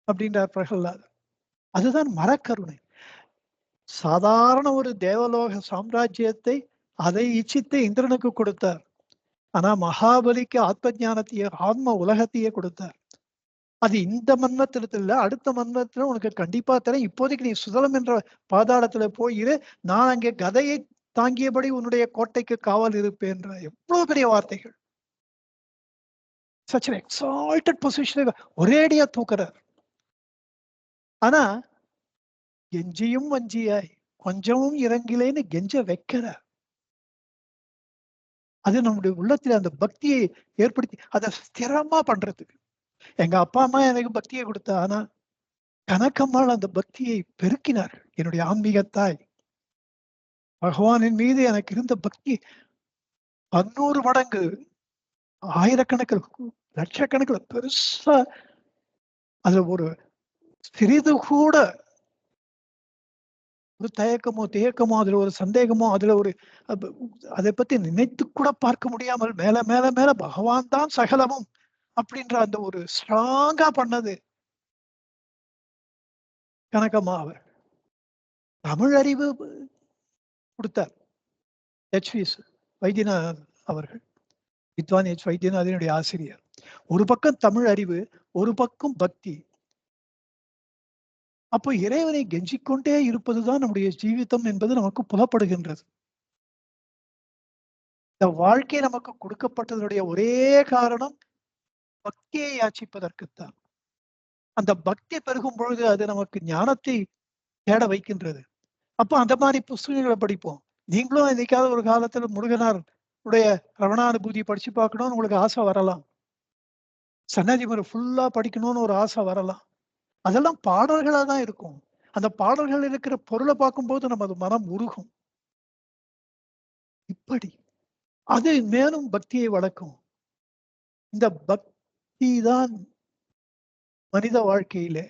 அப்படின்றார் பிரகலாதர். அதுதான் மரக்கருணை. சாதாரண ஒரு தேவலோக சாம்ராஜ்யத்தை அதை இச்சித்து இந்திரனுக்கு கொடுத்தார். ஆனா மகாபலிக்கு ஆத்ம ஞானத்தையே ஆத்ம உலகத்தையே கொடுத்தார். அது இந்த மன்மத்திரத்துல இல்ல, அடுத்த மன்மத்திரம் உனக்கு கண்டிப்பா தரேன். இப்போதைக்கு நீ சுதலம் என்ற பாதாளத்துல போயிரு, நான் அங்கே கதையை தாங்கியபடி உன்னுடைய கோட்டைக்கு காவல் இருப்பேன். எவ்வளவு பெரிய வார்த்தைகள். such an exalted position ஒரேடியா தூக்குறார். ஆனா கெஞ்சியும் வஞ்சியாய் கொஞ்சமும் இறங்கிலேன்னு கெஞ்ச வைக்கிறார். அது நம்முடைய உள்ளத்துல அந்த பக்தியை ஏற்படுத்தி அதை ஸ்திரமா பண்றதுக்கு. எங்க அப்பா அம்மா எனக்கு பக்தியை கொடுத்தா, ஆனா கனக்கம்மாள் அந்த பக்தியை பெருக்கினார்கள். என்னுடைய ஆன்மீக தாய் பகவானின் மீது எனக்கு இருந்த பக்தி 100 மடங்கு, ஆயிரக்கணக்கில், லட்சக்கணக்கில் பெருசா. அதுல ஒரு சிறிது கூட ஒரு தயக்கமோ தேக்கமோ, அதுல ஒரு சந்தேகமோ, அதுல ஒரு அதை பத்தி நினைத்து கூட பார்க்க முடியாமல் மேல மேல மேல பகவான் தான் சகலமும் அப்படின்ற அந்த ஒரு ஸ்ட்ராங்கா பண்ணது கனகம்மா. அவர் தமிழ் அறிவு கொடுத்தார். வைத்தியநாத் அவர்கள், வித்வான் வைத்தியநாதனுடைய ஆசிரியர். ஒரு பக்கம் தமிழ் அறிவு, ஒரு பக்கம் பக்தி. அப்போ இறைவனை கெஞ்சிக்கொண்டே இருப்பதுதான் நம்முடைய ஜீவிதம் என்பது நமக்கு புலப்படுகின்றது. இந்த வாழ்க்கை நமக்கு கொடுக்கப்பட்டதனுடைய ஒரே காரணம் பக்தியை யாச்சிப்பதற்குத்தான். அந்த பக்தி பெருகும் பொழுது அது நமக்கு ஞானத்தை தேட வைக்கின்றது. அப்போ அந்த மாதிரி புஸ்தகங்களை படிப்போம். நீங்களும் என்னைக்காவது ஒரு காலத்துல முருகனார் உடைய ரமணானுபூதி படிச்சு பார்க்கணும்னு உங்களுக்கு ஆசை வரலாம். சன்னதி முறை ஃபுல்லா படிக்கணும்னு ஒரு ஆசை வரலாம். அதெல்லாம் பாடல்களா தான் இருக்கும். அந்த பாடல்கள் இருக்கிற பொருளை பார்க்கும்போது நமது மனம் உருகும். இப்படி அது மேலும் பக்தியை வளர்க்கும். இந்த பக்தி தான் மனித வாழ்க்கையிலே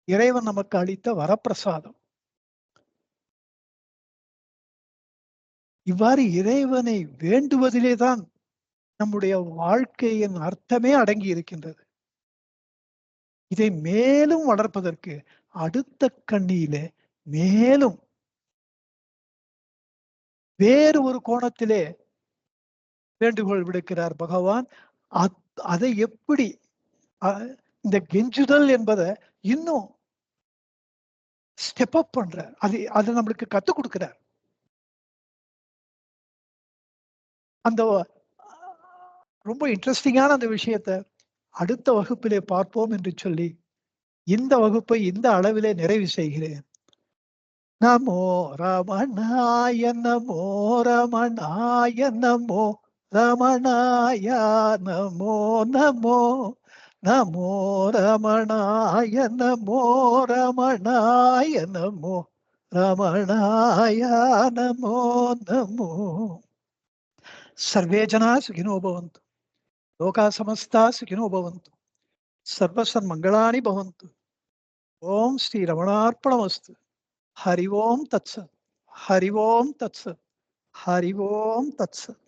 இறைவன் நமக்கு அளித்த வரப்பிரசாதம். இவ்வாறு இறைவனை வேண்டுவதிலே தான் நம்முடைய வாழ்க்கையின் அர்த்தமே அடங்கி இருக்கின்றது. இதை மேலும் வளர்ப்பதற்கு அடுத்த கண்ணியிலே மேலும் வேறு ஒரு கோணத்திலே வேண்டுகோள் விடுக்கிறார் பகவான். அதை எப்படி இந்த கெஞ்சுதல் என்பதை இன்னும் ஸ்டெப் அப் பண்ற, அது நம்மளுக்கு கத்துக் கொடுக்கிறார். அந்த ரொம்ப இன்ட்ரெஸ்டிங்கான அந்த விஷயத்தை அடுத்த வகுப்பிலே பார்ப்போம் என்று சொல்லி இந்த வகுப்பை இந்த அளவிலே நிறைவு செய்கிறேன். நமோ ரமணாய நமோ ரமணாய நமோ ரமணாய நமோ நமோ நமோ ரமணாய நமோ ரமணாய நமோ ரமணாய நமோ நமோ. सर्वे जना सुखिनो भवन्तु, लोका समस्ता सुखिनो भवन्तु, सर्वसन्मंगलानि भवन्तु. ओम श्री रमणार्पणमस्तु. हरि ओम तत्सत्. हरि ओम तत्सत्. हरि ओम तत्सत्.